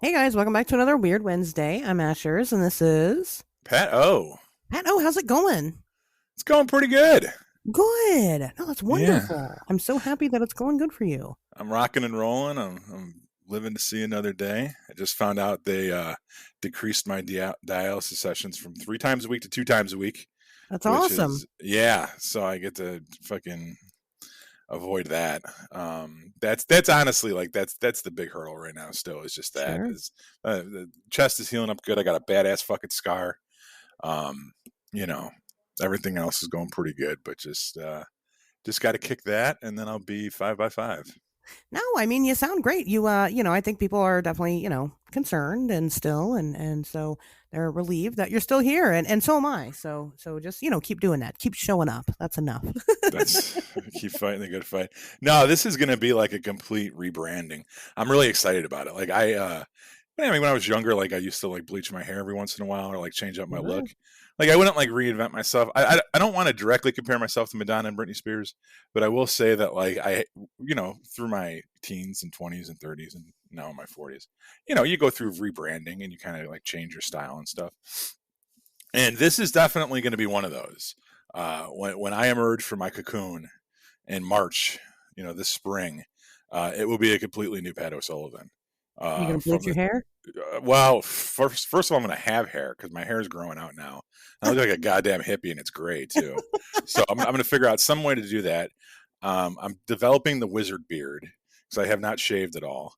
Hey guys, welcome back to another Weird Wednesday. I'm Ashers, and this is Pat O. Pat. Oh, how's it going? It's going pretty good. Good. No, that's Yeah. wonderful. I'm so happy that it's going good for you. I'm rocking and rolling. I'm living to see another day. I just found out they decreased my dialysis sessions from 3 times a week to 2 times a week, That's which awesome. is, yeah, so I get to fucking avoid that. That's honestly like that's the big hurdle right now still is just that Sure. is the chest is healing up good. I got a badass fucking scar. Um, you know, everything else is going pretty good, but just got to kick that, and then I'll be 5 by 5. No, I mean you sound great. I think people are definitely, concerned and still and so they're relieved that you're still here and so am I. So just, keep doing that. Keep showing up. That's enough. That's keep fighting the good fight. No, this is going to be like a complete rebranding. I'm really excited about it. Like I mean, when I was younger, like I used to like bleach my hair every once in a while or like change up my look. Wow. Like I wouldn't like reinvent myself. I don't want to directly compare myself to Madonna and Britney Spears, but I will say that like through my teens and 20s and 30s and now in my 40s, you go through rebranding and you kind of like change your style and stuff. And this is definitely going to be one of those. When I emerge from my cocoon in March, this spring, it will be a completely new Pat O'Sullivan. You gonna From bleach your the hair? well, first of all, I'm going to have hair because my hair is growing out now. I look like a goddamn hippie, and it's gray too. So I'm going to figure out some way to do that. I'm developing the wizard beard because I have not shaved at all.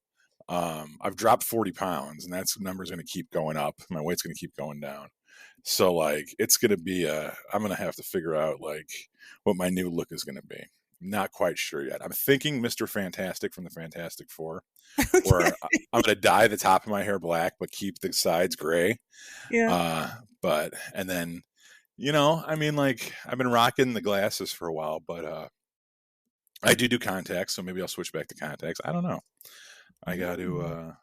I've dropped 40 pounds, and that's number's going to keep going up. My weight's going to keep going down. So like it's gonna be I'm gonna have to figure out like what my new look is gonna be. I'm not quite sure yet. I'm thinking Mr. Fantastic from the Fantastic Four, Okay. where I'm gonna dye the top of my hair black but keep the sides gray. Yeah. But and then I mean like I've been rocking the glasses for a while, but I do contacts, so maybe I'll switch back to contacts. I don't know. I got to Mm.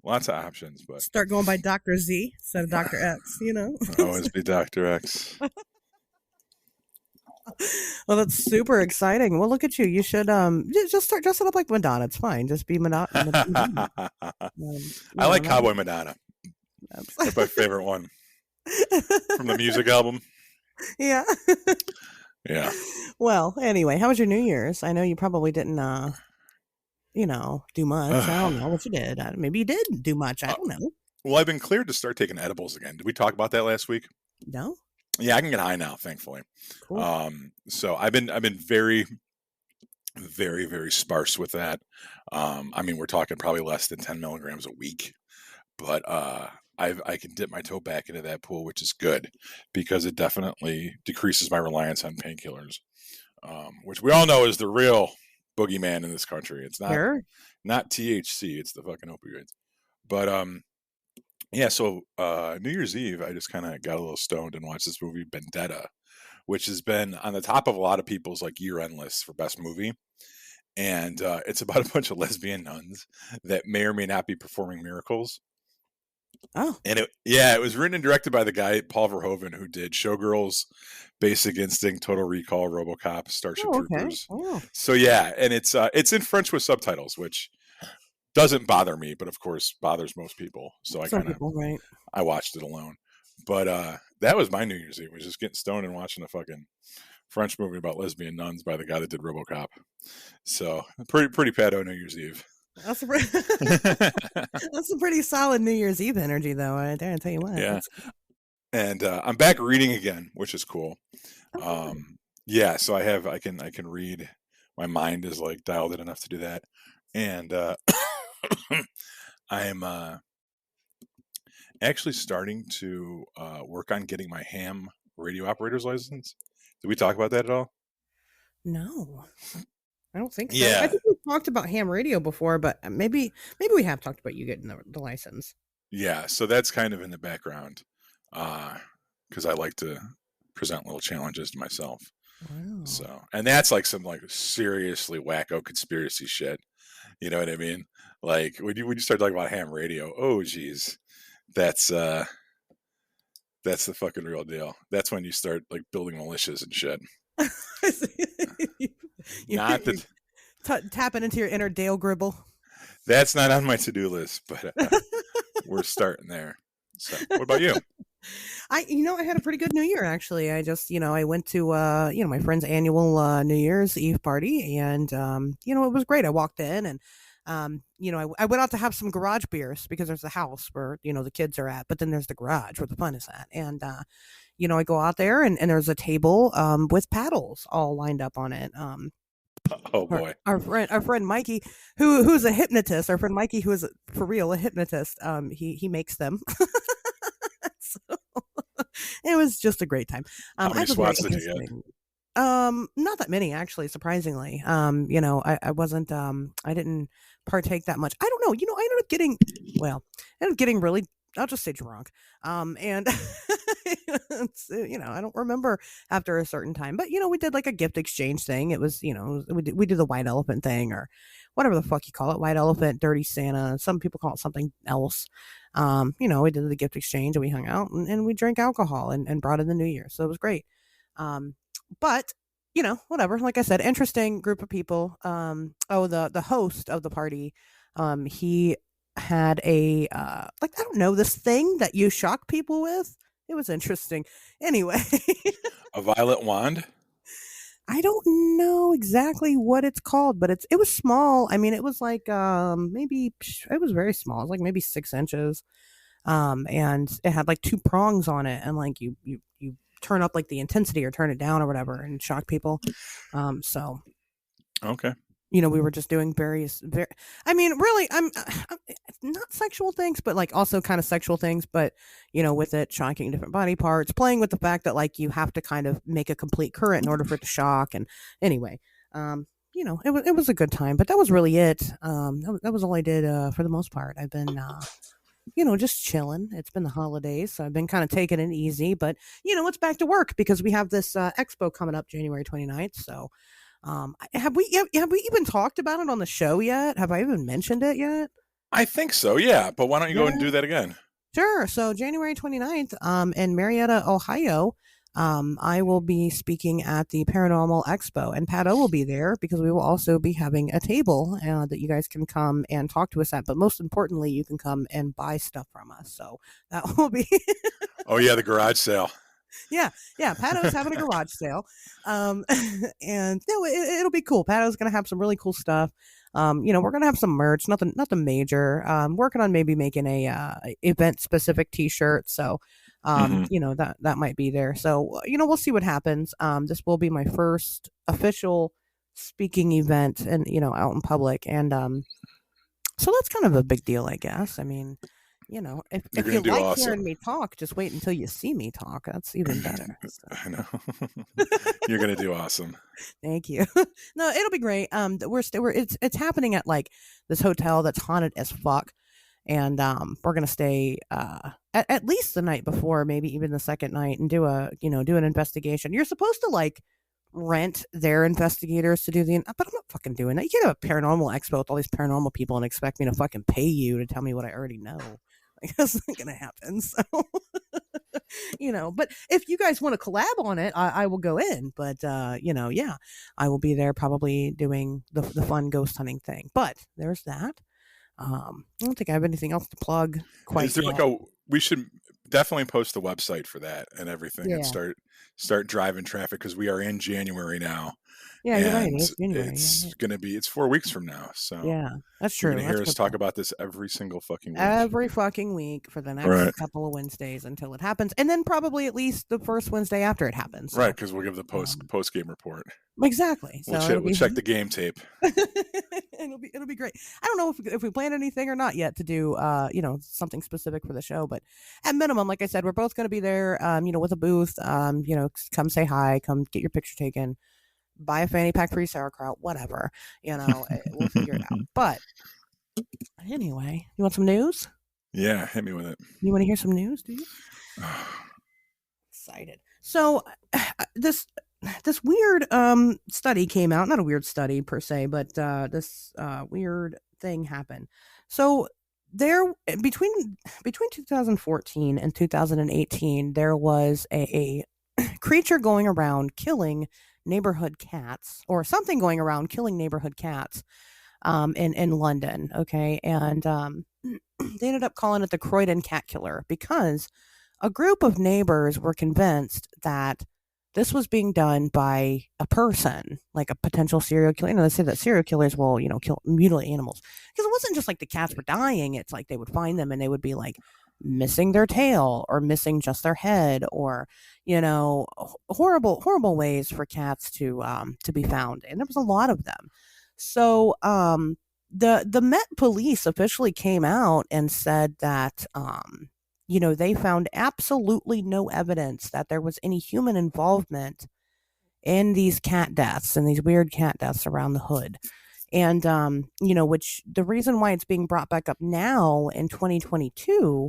lots of options, but Start going by Dr. Z instead of Dr. X. always be Dr. X. Well, that's super exciting. Well, look at you. You should just start dressing up like Madonna. It's fine. Just be Madonna. I like Not Cowboy Madonna. That's my that's favorite one from the music album. yeah. Yeah. Well, anyway, how was your New Year's? I know you probably didn't do much. I don't know what you did. Maybe you did do much. I Uh, don't know. well, I've been cleared to start taking edibles again. Did we talk about that last week? No? Yeah, I can get high now, thankfully. Cool. So I've been very, very, very sparse with that. I mean, we're talking probably less than 10 milligrams a week, but I can dip my toe back into that pool, which is good because it definitely decreases my reliance on painkillers, which we all know is the real boogeyman in this country. It's Sure. not THC, it's the fucking opioids. But yeah, so New Year's Eve, I just kind of got a little stoned and watched this movie Vendetta, which has been on the top of a lot of people's like year-end lists for best movie. And it's about a bunch of lesbian nuns that may or may not be performing miracles. Oh. And it was written and directed by the guy Paul Verhoeven who did Showgirls, Basic Instinct, Total Recall, RoboCop, Starship Oh, okay. Troopers. Oh. So yeah, and it's in French with subtitles, which doesn't bother me, but of course bothers most people. So Some people, right? I watched it alone. But that was my New Year's Eve, was just getting stoned and watching a fucking French movie about lesbian nuns by the guy that did RoboCop. So pretty pedo New Year's Eve. That's a pretty, that's a pretty solid New Year's Eve energy, though. I dare tell you what. Yeah, That's and I'm back reading again, which is cool. oh, good. Yeah, so I can read. My mind is like dialed in enough to do that, and I am actually starting to work on getting my ham radio operator's license. Did we talk about that at all? No, I don't think so. I Yeah, think we talked about ham radio before, but maybe we have talked about you getting the license. yeah. So that's kind of in the background because I like to present little challenges to myself. Wow. So, and that's like some like seriously wacko conspiracy shit. You know what I mean? Like when you start talking about ham radio, oh geez, that's uh that's the fucking real deal. That's when you start like building militias and shit. you, Not you're that tapping into your inner Dale Gribble. that's not on my to-do list, but we're starting there. So, what about you? I had a pretty good New Year actually. I just, I went to, my friend's annual New Year's Eve party, and it was great. I walked in, and I went out to have some garage beers because there's a house where the kids are at, but then there's the garage where the fun is at, and I go out there, and there's a table with paddles all lined up on it. Oh Our, boy. our friend Mikey, who's a hypnotist, our friend Mikey, who is for real a hypnotist, he makes them. So it was just a great time. How I many was very swats did you get? interesting. Not that many actually, surprisingly. I wasn't I didn't partake that much. I don't know. I ended up getting well, I ended up getting really, I'll just say drunk. And I don't remember after a certain time, but we did like a gift exchange thing. It was, we did the white elephant thing, or whatever the fuck you call it, white elephant, dirty Santa. Some people call it something else. We did the gift exchange, and we hung out, and we drank alcohol, and brought in the new year. So it was great. But whatever. Like I said, interesting group of people. The host of the party, he had a like, I don't know, this thing that you shock people with. It was interesting. Anyway, A violet wand? I don't know exactly what it's called, but it was small. I mean, it was like maybe it was very small. It was like maybe 6 inches. And it had like two prongs on it, and like you turn up like the intensity or turn it down or whatever and shock people. So Okay. we were just doing I mean, really, I'm not sexual things, but like also kind of sexual things, but with it shocking different body parts, playing with the fact that like you have to kind of make a complete current in order for it to shock. And anyway, it was a good time, but that was really it. That was all I did for the most part. I've been just chilling. It's been the holidays, so I've been kind of taking it easy, but it's back to work because we have this expo coming up January 29th. So have we even talked about it on the show yet? Have I even mentioned it yet? I think so, yeah. But why don't you go and Yeah. do that again? Sure. So January 29th, in Marietta, Ohio, I will be speaking at the Paranormal Expo, and Pat O will be there because we will also be having a table that you guys can come and talk to us at. But most importantly, you can come and buy stuff from us. So that will be Oh yeah, the garage sale. yeah, yeah. Pato's having a garage sale, and it'll be cool. Pato's gonna have some really cool stuff. We're gonna have some merch, nothing major. Working on maybe making a event specific T-shirt. So, Hmm. that might be there. So, we'll see what happens. This will be my first official speaking event, and out in public, and so that's kind of a big deal, I guess. I mean, if You're you gonna do like hearing awesome. me talk, just wait until you see me talk. That's even better. So, I know. You're gonna do awesome. thank you. No, it'll be great. It's happening at like this hotel that's haunted as fuck, and we're gonna stay at least the night before, maybe even the second night, and do an investigation. You're supposed to like rent their investigators to do but I'm not fucking doing that. You can't have a paranormal expo with all these paranormal people and expect me to fucking pay you to tell me what I already know. Like, that's not gonna happen. So, but if you guys want to collab on it, I will go in. But yeah, I will be there probably doing the fun ghost hunting thing. But there's that. I don't think I have anything else to plug quite Is there like yet. we should definitely post the website for that and everything, and Yeah, start driving traffic because we are in January now, yeah, you're right. and It's January. Yeah, it's 4 weeks from now. So yeah, that's you're true. gonna That's hear a us good talk point. about this every single fucking week. Every fucking week for the next Right. couple of Wednesdays until it happens, and then probably at least the first Wednesday after it happens. Right, So, because we'll give the um, post game report. exactly. So it'll We'll be check the game tape. it'll be great. I don't know if we plan anything or not yet to do something specific for the show, but at minimum, like I said, we're both going to be there. With a booth. Come say hi, come get your picture taken, buy a fanny pack for your sauerkraut, whatever. We'll figure it out. But anyway, you want some news? Yeah, hit me with it. You want to hear some news? Do you? Excited. So this weird study came out. Not a weird study per se, but this weird thing happened. So there between 2014 and 2018, there was a creature going around killing neighborhood cats, or something going around killing neighborhood cats in London. Okay, and they ended up calling it the Croydon cat killer because a group of neighbors were convinced that this was being done by a person, like a potential serial killer. They say that serial killers will, mutilate animals because it wasn't just like the cats were dying. It's like they would find them and they would be like missing their tail or missing just their head, or horrible, horrible ways for cats to be found. And there was a lot of them. So the Met Police officially came out and said that they found absolutely no evidence that there was any human involvement in these cat deaths and these weird cat deaths around the hood. And which the reason why it's being brought back up now in 2022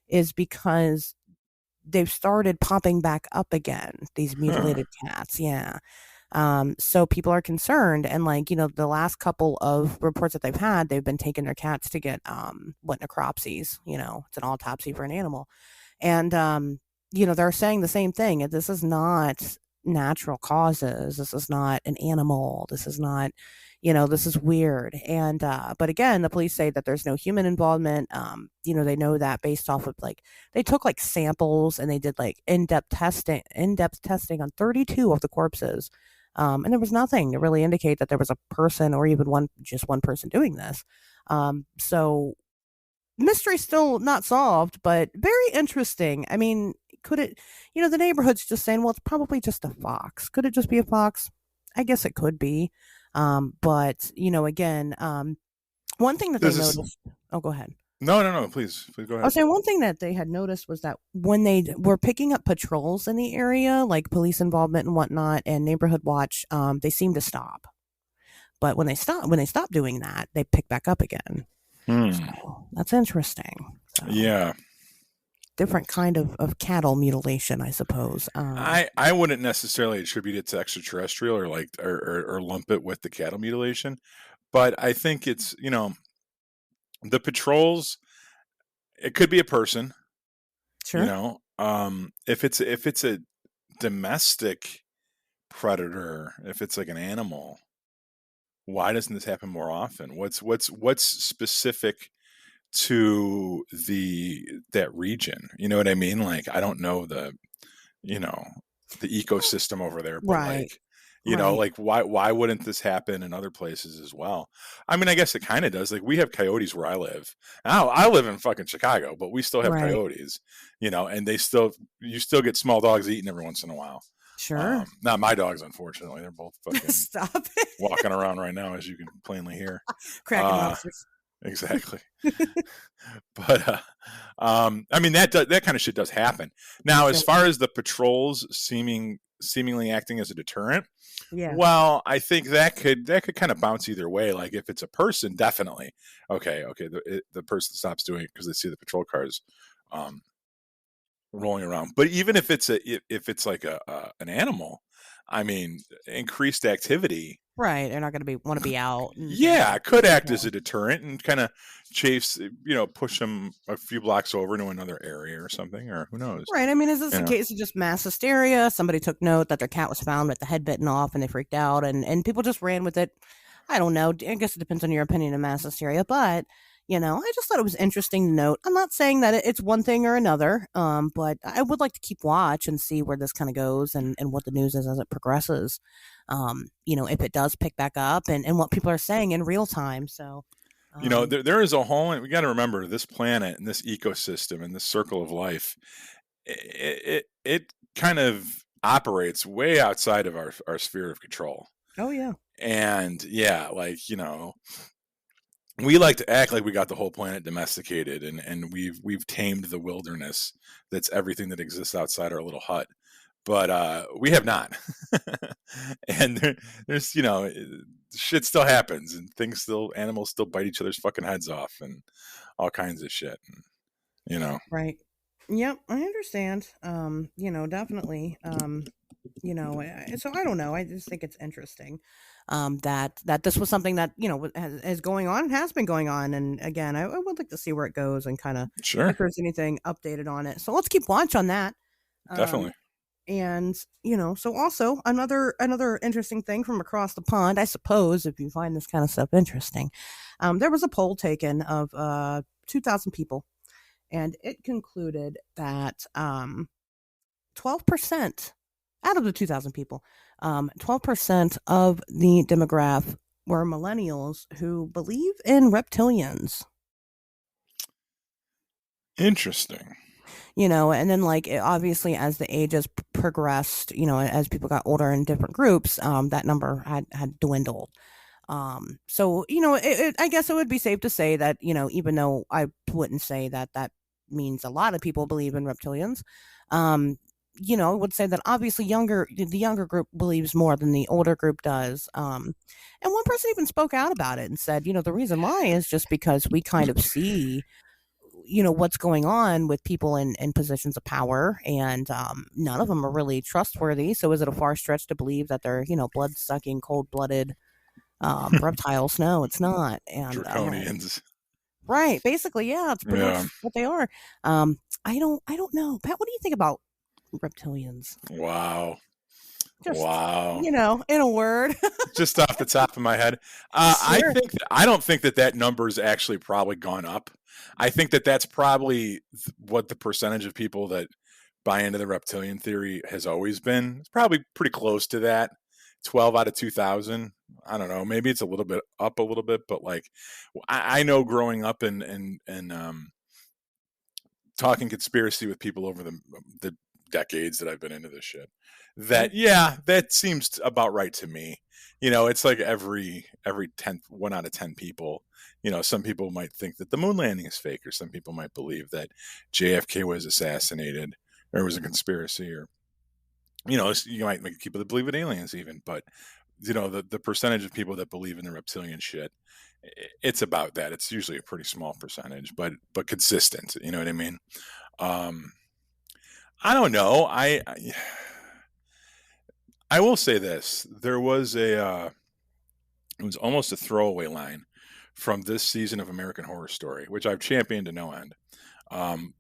is because they've started popping back up again, these mutilated cats. Yeah. So people are concerned, and the last couple of reports that they've had, they've been taking their cats to get what necropsies, it's an autopsy for an animal. And they're saying the same thing. This is not natural causes. This is not an animal. This is not, this is weird. And but again, the police say that there's no human involvement. They know that based off of they took samples and they did in-depth testing on 32 of the corpses. And there was nothing to really indicate that there was a person or even just one person doing this. So mystery still not solved, but very interesting. I mean, could it, the neighborhood's just saying, well, it's probably just a fox. Could it just be a fox? I guess it could be. But, again, one thing that they noticed. Oh, go ahead. No. Please go ahead. I was saying one thing that they had noticed was that when they were picking up patrols in the area, like police involvement and whatnot, and neighborhood watch, they seemed to stop. But when they stopped doing that, they pick back up again. So that's interesting. So, yeah. Different kind of cattle mutilation, I suppose. I wouldn't necessarily attribute it to extraterrestrial or or lump it with the cattle mutilation, but I think it's the patrols. It could be a person. Sure. If it's a domestic predator, if it's like an animal, why doesn't this happen more often? What's specific to that region? You know what I mean? Like, I don't know the ecosystem over there, but Right. why wouldn't this happen in other places as well? I mean, I guess it kind of does. Like, we have coyotes where I live. Now, I live in fucking Chicago, but we still have Right. coyotes, and you still get small dogs eaten every once in a while. Sure. Not my dogs, unfortunately. They're both fucking Stop it. walking around right now, as you can plainly hear. Cracking monsters. Exactly. But I mean, that kind of shit does happen. Now, as far as the patrols seemingly acting as a deterrent, Yeah. well, I think that could kind of bounce either way. Like, if it's a person, definitely okay, the person stops doing it because they see the patrol cars rolling around. But even if it's like an animal, I mean, increased activity. Right. They're not going to want to be out. Yeah, it could act as a deterrent and kind of chase, push them a few blocks over into another area or something, or who knows? Right. I mean, is this a case of just mass hysteria? Somebody took note that their cat was found with the head bitten off and they freaked out and people just ran with it. I don't know. I guess it depends on your opinion of mass hysteria, but I just thought it was interesting to note. I'm not saying that it's one thing or another, but I would like to keep watch and see where this kind of goes and what the news is as it progresses. If it does pick back up and what people are saying in real time. So, there is a whole, and we got to remember, this planet and this ecosystem and this circle of life, it kind of operates way outside of our sphere of control. Oh, yeah. And yeah, we like to act like we got the whole planet domesticated and we've tamed the wilderness that's everything that exists outside our little hut, but we have not. And there's shit still happens and animals still bite each other's fucking heads off and all kinds of shit, Right. Yep, I understand. Definitely. So I don't know. I just think it's interesting that this was something that is going on, has been going on, and again, I would like to see where it goes and kind of if there's anything updated on it. So let's keep watch on that. Definitely. And so also another interesting thing from across the pond, I suppose, if you find this kind of stuff interesting, there was a poll taken of 2,000 people, and it concluded that 12% out of the 2,000 people, 12% of the demographic were millennials who believe in reptilians. Interesting. And then obviously as the ages progressed, as people got older in different groups, that number had dwindled. So I guess it would be safe to say that even though I wouldn't say that means a lot of people believe in reptilians, I would say that obviously the younger group believes more than the older group does. And one person even spoke out about it and said, the reason why is just because we kind of see what's going on with people in positions of power, and none of them are really trustworthy. So is it a far stretch to believe that they're blood-sucking, cold-blooded reptiles? No, it's not. And Draconians. Right, basically, yeah, it's pretty much what they are. I don't know, Pat, what do you think about reptilians? Wow. Just, wow. In a word. Just off the top of my head. Sure. I don't think that number's actually probably gone up. I think that's probably what the percentage of people that buy into the reptilian theory has always been. It's probably pretty close to that. 12 out of 2,000. I don't know. Maybe it's a little bit up a little bit, but I know growing up and talking conspiracy with people over the decades that I've been into this shit, that that seems about right to me. It's like every 1 out of 10 people, some people might think that the moon landing is fake, or some people might believe that JFK was assassinated, or it was a conspiracy, or you might make people that believe in aliens even, but the percentage of people that believe in the reptilian shit, it's about that. It's usually a pretty small percentage, but consistent. You know what I mean? I don't know. I will say this. There was it was almost a throwaway line from this season of American Horror Story, which I've championed to no end.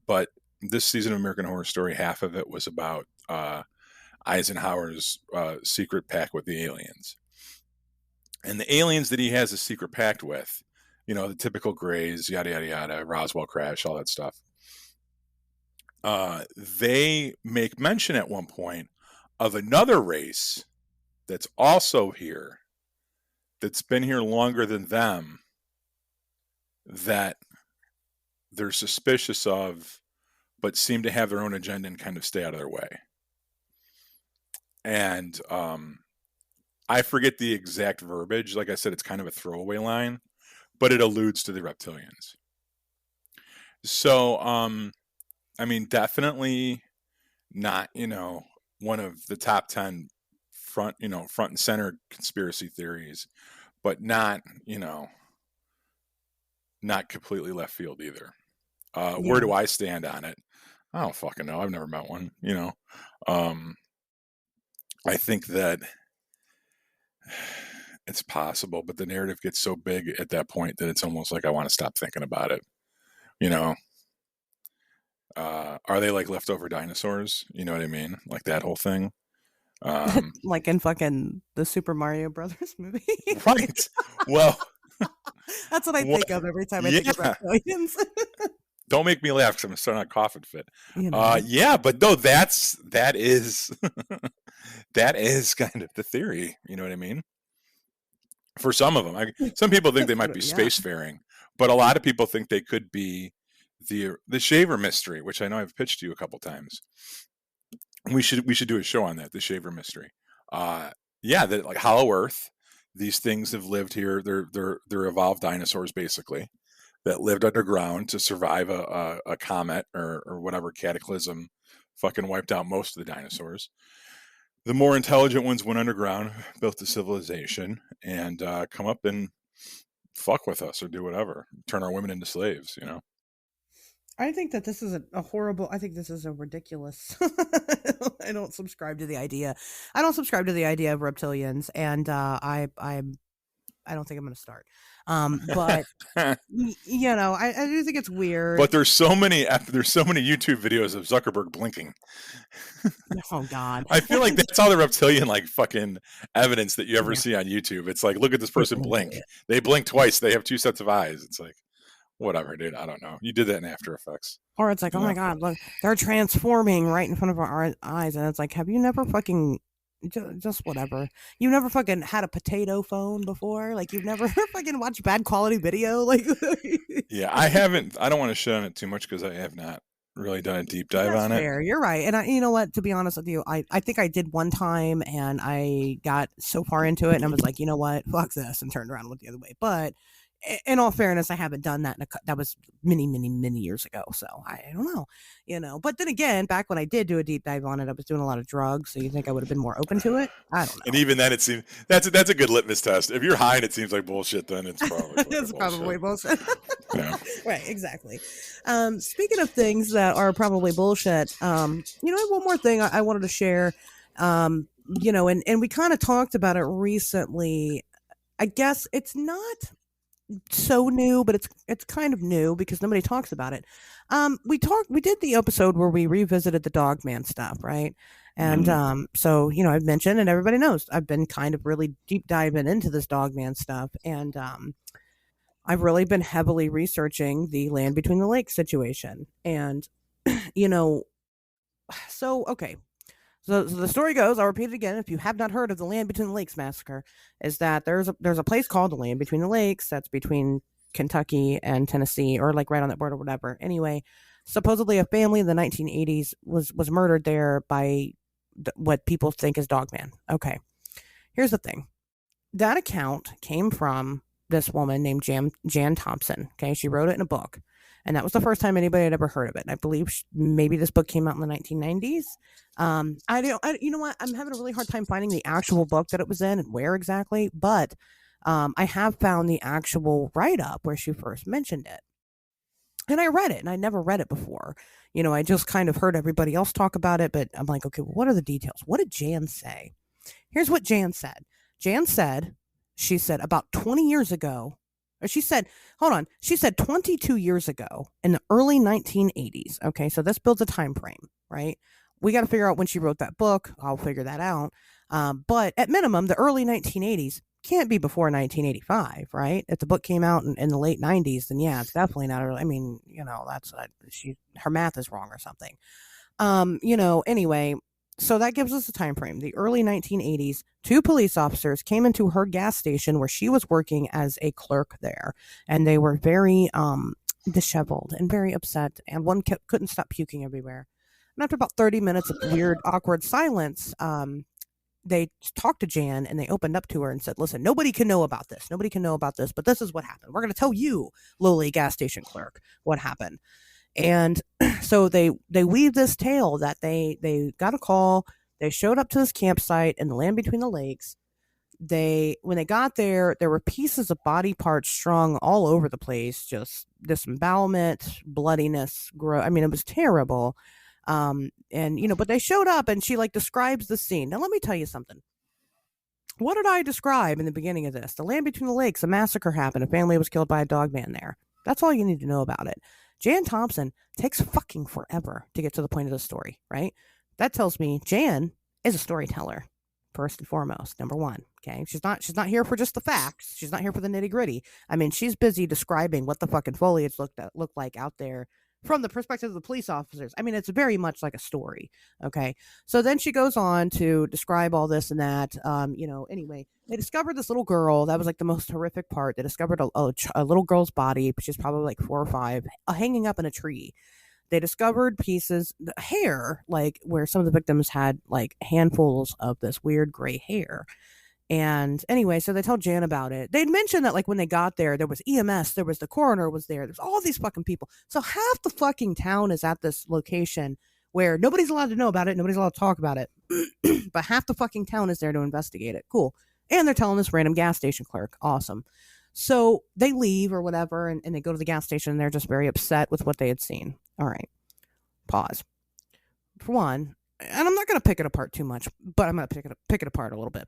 But this season of American Horror Story, half of it was about Eisenhower's secret pact with the aliens. And the aliens that he has a secret pact with, the typical Greys, yada, yada, yada, Roswell crash, all that stuff. They make mention at one point of another race that's also here, that's been here longer than them, that they're suspicious of, but seem to have their own agenda and kind of stay out of their way. And I forget the exact verbiage. Like I said, it's kind of a throwaway line, but it alludes to the reptilians. So, definitely not, one of the top 10 front and center conspiracy theories, but not, not completely left field either. Where do I stand on it? I don't fucking know. I've never met one, I think that it's possible, but the narrative gets so big at that point that it's almost like I want to stop thinking about it. Are they like leftover dinosaurs? You know what I mean? Like that whole thing. Like in fucking the Super Mario Brothers movie. Right. Well, that's what I think of every time I think of reptilians. Don't make me laugh because I'm starting a coughing fit. But no, that is that is kind of the theory. You know what I mean? For some of them, some people think they might be spacefaring, but a lot of people think they could be the Shaver mystery, which I know I've pitched to you a couple times. We should do a show on that, the Shaver mystery. That like Hollow Earth. These things have lived here. They're evolved dinosaurs basically that lived underground to survive a comet or whatever cataclysm fucking wiped out most of the dinosaurs. The more intelligent ones went underground, built a civilization, and come up and fuck with us or do whatever, turn our women into slaves. I think that this is a horrible. I think this is a ridiculous. I don't subscribe to the idea. I don't subscribe to the idea of reptilians, and I don't think I'm going to start. But I do think it's weird. But there's so many YouTube videos of Zuckerberg blinking. Oh God! I feel like that's all the reptilian like fucking evidence that you ever see on YouTube. It's like, look at this person blink. They blink twice. They have two sets of eyes. It's like, Whatever, dude. I don't know. You did that in After Effects. Or it's like, You oh my know? God, look, they're transforming right in front of our eyes. And it's like, have you never fucking, just whatever. You never fucking had a potato phone before? Like, you've never fucking watched bad quality video? Like, Yeah, I haven't. I don't want to shit on it too much because I have not really done a deep dive that's on it. fair. You're right. And you know what? To be honest with you, I think I did one time and I got so far into it and I was like, you know what? Fuck this, and turned around and went the other way. But in all fairness, I haven't done that that was many, many, many years ago. So I don't know, But then again, back when I did do a deep dive on it, I was doing a lot of drugs. So you think I would have been more open to it? I don't And know. even then, it seems that's a good litmus test. If you're high and it seems like bullshit, then it's probably It's probably bullshit. Yeah. Right, exactly. Speaking of things that are probably bullshit, one more thing I wanted to share. And we kind of talked about it recently. I guess it's not so new, but it's kind of new because nobody talks about it. We did the episode where we revisited the Dogman stuff, right? And so I've mentioned, and everybody knows, I've been kind of really deep diving into this Dogman stuff, and I've really been heavily researching the Land Between the Lakes situation, and you know, so okay. So the story goes, I'll repeat it again if you have not heard of the Land Between the Lakes massacre, is that there's a place called the Land Between the Lakes that's between Kentucky and Tennessee, or like right on that border, whatever. Anyway, supposedly a family in the 1980s was murdered there by what people think is Dogman. Okay, here's the thing. That account came from this woman named Jan Thompson. Okay, she wrote it in a book. And that was the first time anybody had ever heard of it. And I believe maybe this book came out in the 1990s. You know what? I'm having a really hard time finding the actual book that it was in and where exactly. But I have found the actual write up where she first mentioned it. And I read it, and I never read it before. I just kind of heard everybody else talk about it. But I'm like, okay, well, what are the details? What did Jan say? Here's what Jan said. She said about 20 years ago, or she said 22 years ago in the early 1980s. Okay, so this builds a time frame, right? We got to figure out when she wrote that book. I'll figure that out. But at minimum, the early 1980s can't be before 1985, right? If the book came out in the late 90s, then yeah, it's definitely not early. I mean, that's her math is wrong or something. Anyway, so that gives us a time frame. The early 1980s, two police officers came into her gas station where she was working as a clerk there, and they were very disheveled and very upset, and one couldn't stop puking everywhere. And after about 30 minutes of weird, awkward silence, they talked to Jan and they opened up to her and said, listen, nobody can know about this. Nobody can know about this, but this is what happened. We're going to tell you, lowly gas station clerk, what happened. And so they weave this tale that they got a call. They showed up to this campsite in the Land Between the Lakes. When they got there were pieces of body parts strung all over the place, just disembowelment, bloodiness, I mean, it was terrible. But they showed up, and she describes the scene. Now let me tell you something. What did I describe in the beginning of this? The Land Between the Lakes, a massacre happened. A family was killed by a Dogman there. That's all you need to know about it. Jan Thompson takes fucking forever to get to the point of the story, right? That tells me Jan is a storyteller, first and foremost, number one. Okay, she's not here for just the facts. She's not here for the nitty gritty. I mean, she's busy describing what the fucking foliage looked like out there from the perspective of the police officers. I mean, it's very much like a story. Okay, so then she goes on to describe all this and that. Anyway, they discovered this little girl. That was the most horrific part. They discovered a little girl's body, which is probably 4 or 5, hanging up in a tree. They discovered pieces, hair, where some of the victims had handfuls of this weird gray hair. And anyway, so they tell Jan about it. They'd mentioned that when they got there was EMS, there was the coroner was there's all these fucking people. So half the fucking town is at this location where nobody's allowed to know about it. Nobody's allowed to talk about it. But half the fucking town is there to investigate it. Cool. And they're telling this random gas station clerk. Awesome. So they leave or whatever, and they go to the gas station, and they're just very upset with what they had seen. All right. Pause. For one, and I'm not going to pick it apart too much, but I'm going to pick it apart a little bit.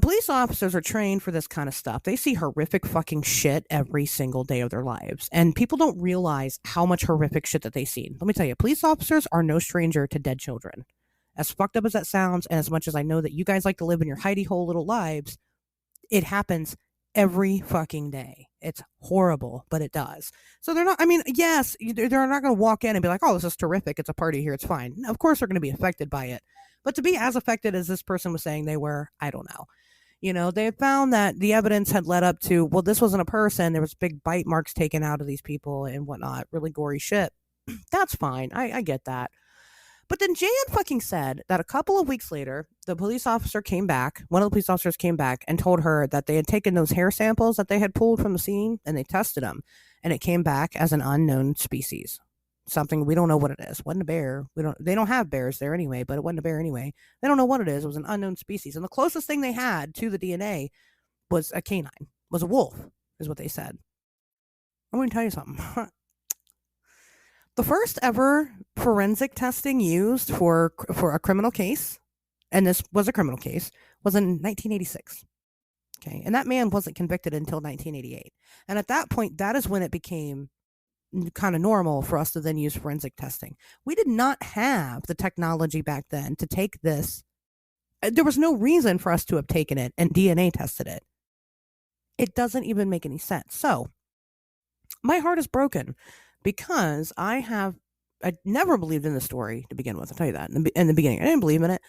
Police officers are trained for this kind of stuff. They see horrific fucking shit every single day of their lives. And people don't realize how much horrific shit that they see. Let me tell you, police officers are no stranger to dead children. As fucked up as that sounds, and as much as I know that you guys like to live in your hidey hole little lives, it happens every fucking day. It's horrible, but it does. So they're not, I mean, yes, they're not going to walk in and be like, oh, this is terrific. It's a party here. It's fine. Of course, they're going to be affected by it. But to be as affected as this person was saying they were, I don't know. They had found that the evidence had led up to, well, this wasn't a person. There was big bite marks taken out of these people and whatnot, really gory shit. That's fine. I get that. But then Jan fucking said that a couple of weeks later, the police officer came back. One of the police officers came back and told her that they had taken those hair samples that they had pulled from the scene and they tested them. And it came back as an unknown species. Something we don't know what it is. Wasn't a bear. They don't have bears there anyway, but it wasn't a bear anyway. They don't know what it is. It was an unknown species. And the closest thing they had to the DNA was a canine, was a wolf, is what they said. I'm going to tell you something. The first ever forensic testing used for a criminal case, and this was a criminal case, was in 1986. Okay, and that man wasn't convicted until 1988. And at that point, that is when it became kind of normal for us to then use forensic testing. We did not have the technology back then to take this. There was no reason for us to have taken it and DNA tested it. It doesn't even make any sense. So my heart is broken because I never believed in the story to begin with. I'll tell you that in the beginning. I didn't believe in it.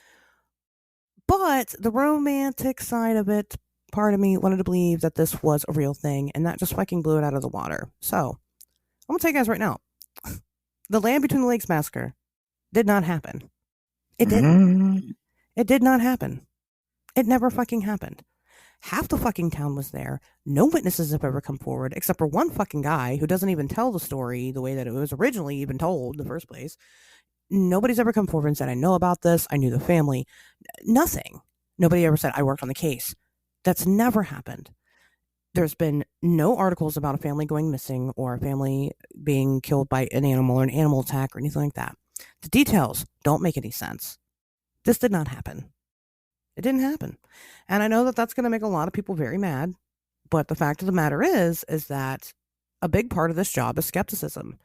But the romantic side of it, part of me wanted to believe that this was a real thing, and that just fucking blew it out of the water. So I'm going to tell you guys right now, the Land Between the Lakes massacre did not happen. It didn't. It did not happen. It never fucking happened. Half the fucking town was there. No witnesses have ever come forward, except for one fucking guy who doesn't even tell the story the way that it was originally even told in the first place. Nobody's ever come forward and said, I know about this. I knew the family. Nothing. Nobody ever said, I worked on the case. That's never happened. There's been no articles about a family going missing or a family being killed by an animal or an animal attack or anything like that. The details don't make any sense. This did not happen. It didn't happen. And I know that that's going to make a lot of people very mad. But the fact of the matter is that a big part of this job is skepticism.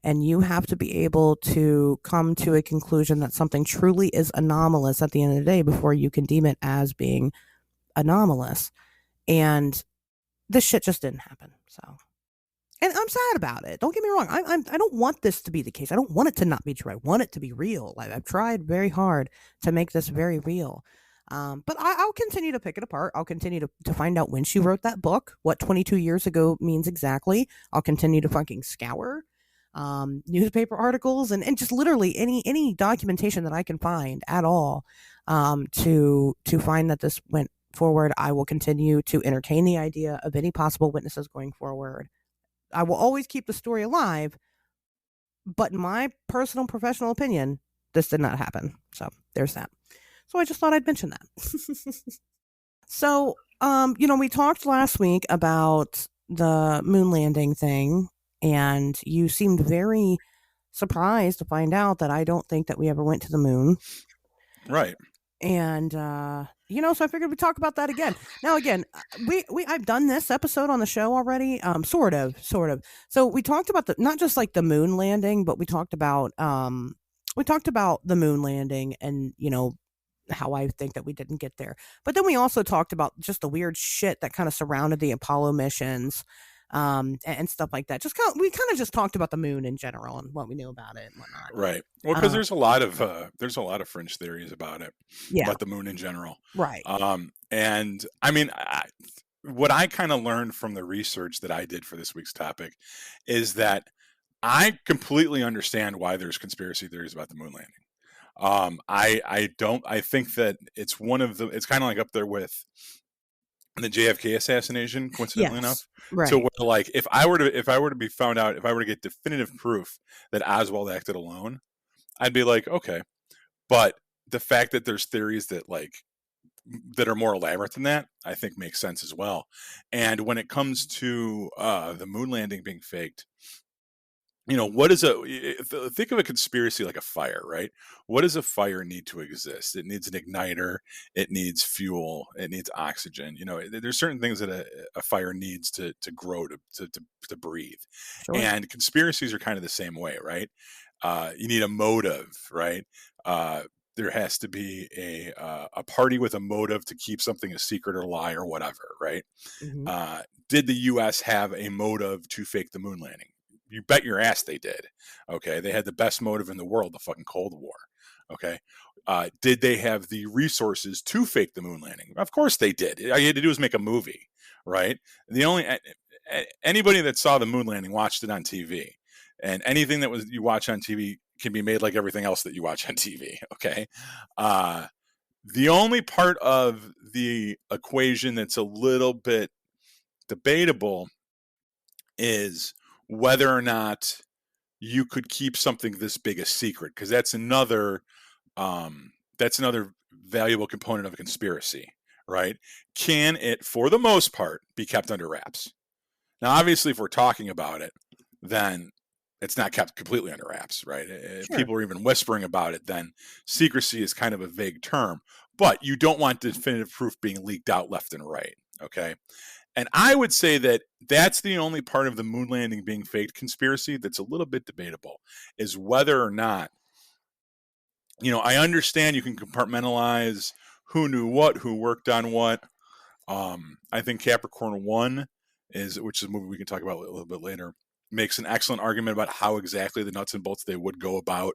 And you have to be able to come to a conclusion that something truly is anomalous at the end of the day before you can deem it as being anomalous. And this shit just didn't happen. So, and I'm sad about it. Don't get me wrong. I don't want this to be the case. I don't want it to not be true. I want it to be real. I've tried very hard to make this very real. But I'll continue to pick it apart. I'll continue to find out when she wrote that book, what 22 years ago means exactly. I'll continue to fucking scour newspaper articles and just literally any documentation that I can find at all to find that this went forward. I will continue to entertain the idea of any possible witnesses going forward. I will always keep the story alive, but in my personal professional opinion, this did not happen. So there's that. So I just thought I'd mention that. So, we talked last week about the moon landing thing, and you seemed very surprised to find out that I don't think that we ever went to the moon. Right. And, so I figured we'd talk about that again. Now, again, I've done this episode on the show already, sort of. So we talked about not just like the moon landing, but we talked about the moon landing and, how I think that we didn't get there. But then we also talked about just the weird shit that kind of surrounded the Apollo missions, and stuff like that. We kind of just talked about the moon in general and what we knew about it and whatnot. Right. Well, because there's a lot of fringe theories about it, about the moon in general. Right. And I mean, what I kind of learned from the research that I did for this week's topic is that I completely understand why there's conspiracy theories about the moon landing. I think that it's it's kind of like up there with the JFK assassination, coincidentally enough. Right. So like if I were to be found out, if I were to get definitive proof that Oswald acted alone, I'd be like, okay. But the fact that there's theories that are more elaborate than that, I think makes sense as well. And when it comes to the moon landing being faked, think of a conspiracy like a fire, right? What does a fire need to exist? It needs an igniter, it needs fuel, it needs oxygen. There's certain things that a fire needs to grow, to breathe. Sure. And conspiracies are kind of the same way, right? You need a motive, right? there has to be a party with a motive to keep something a secret or lie or whatever, right? Hmm. Did the U.S. have a motive to fake the moon landing? You bet your ass they did. Okay, they had the best motive in the world, the fucking Cold War. Okay, did they have the resources to fake the moon landing? Of course they did. All you had to do was make a movie, right? The only anybody that saw the moon landing watched it on TV, and anything that was you watch on TV can be made like everything else that you watch on TV. Okay, the only part of the equation that's a little bit debatable is whether or not you could keep something this big a secret, because that's another valuable component of a conspiracy, right? Can it, for the most part, be kept under wraps? Now, obviously, if we're talking about it, then it's not kept completely under wraps, right? If Sure. people are even whispering about it, then secrecy is kind of a vague term. But you don't want definitive proof being leaked out left and right, okay? And I would say that that's the only part of the moon landing being faked conspiracy that's a little bit debatable, is whether or not, I understand you can compartmentalize who knew what, who worked on what. I think Capricorn 1 which is a movie we can talk about a little bit later, makes an excellent argument about how exactly the nuts and bolts they would go about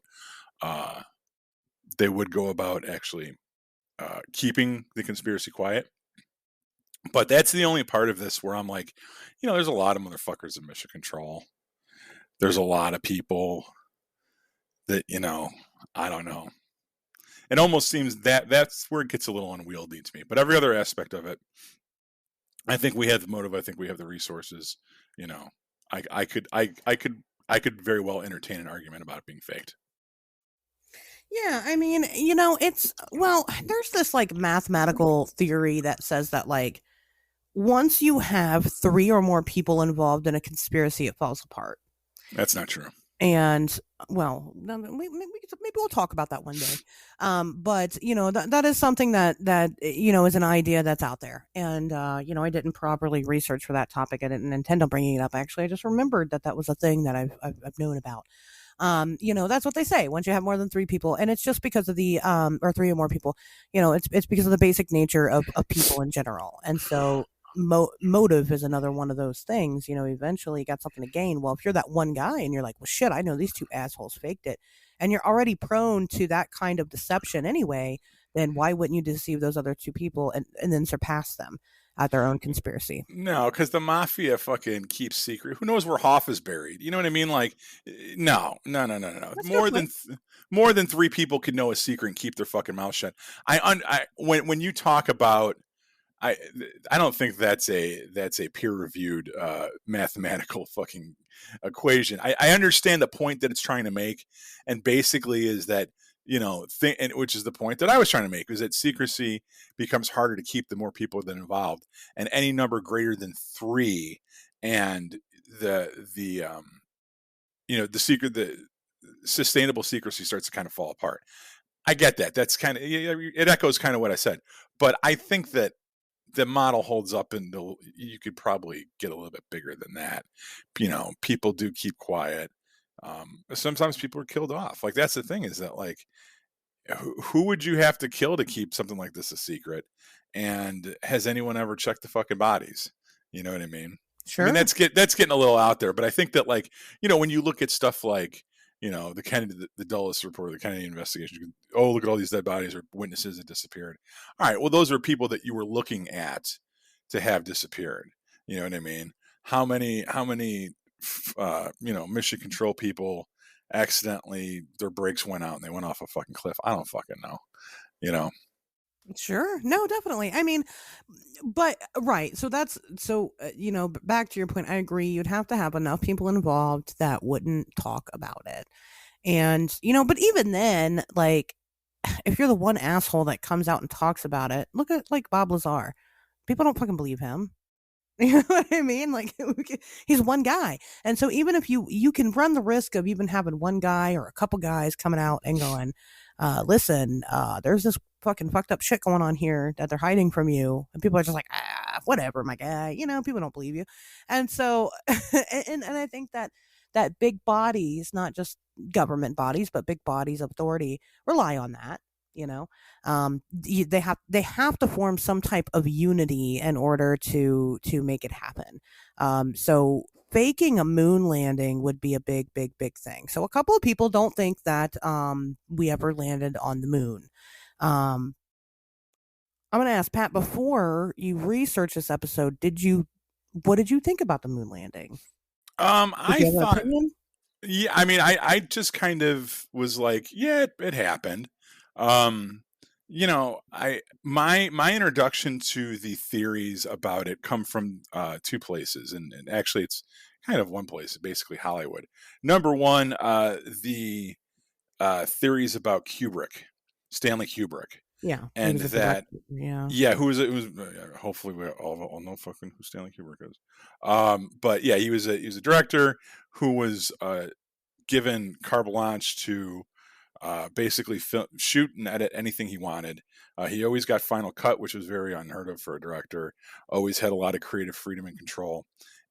actually keeping the conspiracy quiet. But that's the only part of this where I'm like, there's a lot of motherfuckers in mission control. There's a lot of people that, I don't know. It almost seems that's where it gets a little unwieldy to me. But every other aspect of it, I think we have the motive. I think we have the resources. I could very well entertain an argument about it being faked. Yeah, I mean, there's this like mathematical theory that says that like once you have three or more people involved in a conspiracy, it falls apart. That's not true. And maybe we'll talk about that one day. But that is something that is an idea that's out there. And I didn't properly research for that topic. I didn't intend on bringing it up. Actually, I just remembered that was a thing that I've known about. That's what they say. Once you have more than three people, and it's just because of the or three or more people, it's because of the basic nature of people in general. And so motive is another one of those things. Eventually you got something to gain. Well, if you're that one guy and you're like, well, shit, I know these two assholes faked it, and you're already prone to that kind of deception anyway, then why wouldn't you deceive those other two people and then surpass them at their own conspiracy? No, because the mafia fucking keeps secret. Who knows where Hoff is buried? You know what I mean? Like, no. That's More than three people can know a secret and keep their fucking mouth shut. When you talk about, I don't think that's a peer reviewed mathematical fucking equation. I understand the point that it's trying to make, and basically is that which is the point that I was trying to make, is that secrecy becomes harder to keep the more people that are involved, and any number greater than three, and the sustainable secrecy starts to kind of fall apart. I get that. That's kind of, it echoes kind of what I said, but I think that the model holds up until you could probably get a little bit bigger than that. People do keep quiet. Sometimes people are killed off. Like, that's the thing, is that like, who would you have to kill to keep something like this a secret? And has anyone ever checked the fucking bodies? You know what I mean? I mean, Sure. that's getting a little out there, but I think that, like, when you look at stuff like, the Kennedy, the Dulles report, the Kennedy investigation, you can, oh, look at all these dead bodies or witnesses that disappeared. All right, well, those are people that you were looking at to have disappeared. You know what I mean? How many mission control people accidentally, their brakes went out and they went off a fucking cliff? I don't fucking know. Sure. No, definitely. I mean, but right. So back to your point, I agree. You'd have to have enough people involved that wouldn't talk about it. And, but even then, like, if you're the one asshole that comes out and talks about it, look at like Bob Lazar. People don't fucking believe him. You know what I mean? Like, he's one guy. And so even if you can run the risk of even having one guy or a couple guys coming out and going, listen, there's this fucking fucked up shit going on here that they're hiding from you. And people are just like, whatever, my guy. People don't believe you. And so, and I think that big bodies, not just government bodies, but big bodies of authority rely on that. You know, they have to form some type of unity in order to make it happen. So faking a moon landing would be a big, big, big thing. So a couple of people don't think that we ever landed on the moon. Um, I'm going to ask Pat, before you researched this episode, what did you think about the moon landing? Did I you have an thought, opinion? yeah, I mean, I just kind of was like, yeah, it happened. Um, my introduction to the theories about it come from two places, and actually, it's kind of one place, basically Hollywood. Number one, the theories about Kubrick, Stanley Kubrick, Yeah, he and was a that, director. Yeah. yeah, who was hopefully we all know fucking who Stanley Kubrick is. But yeah, he was a director who was given carte blanche to basically shoot and edit anything he wanted. He always got final cut, which was very unheard of for a director. Always had a lot of creative freedom and control.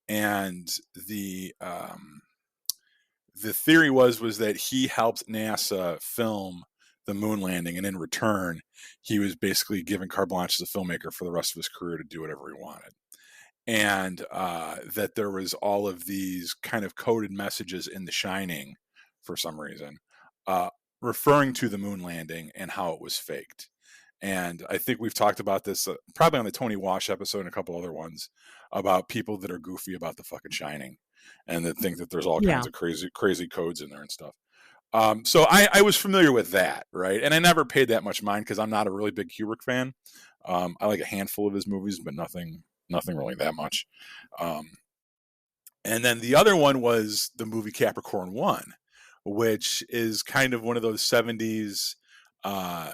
And the theory was that he helped NASA film the moon landing, and in return, he was basically given carte blanche as a filmmaker for the rest of his career to do whatever he wanted. And that there was all of these kind of coded messages in The Shining, for some reason, uh, referring to the moon landing and how it was faked. And I think we've talked about this probably on the Tony Wash episode and a couple other ones about people that are goofy about the fucking Shining and that think that there's all Yeah. kinds of crazy codes in there and stuff. So I was familiar with that, right? And I never paid that much mind because I'm not a really big Kubrick fan. I like a handful of his movies, but nothing really that much. Um, and then the other one was the movie Capricorn One, which is kind of one of those '70s uh,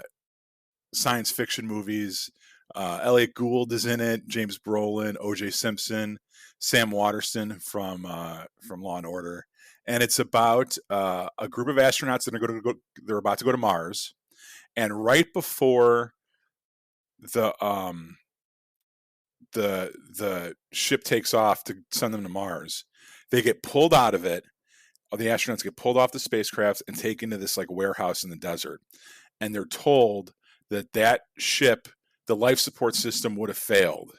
science fiction movies. Elliot Gould is in it, James Brolin, O.J. Simpson, Sam Waterston from Law and Order, and it's about a group of astronauts that are they're about to go to Mars, and right before the the ship takes off to send them to Mars, they get pulled out of it. The astronauts get pulled off the spacecraft and taken to this like warehouse in the desert, and they're told that ship, the life support system would have failed,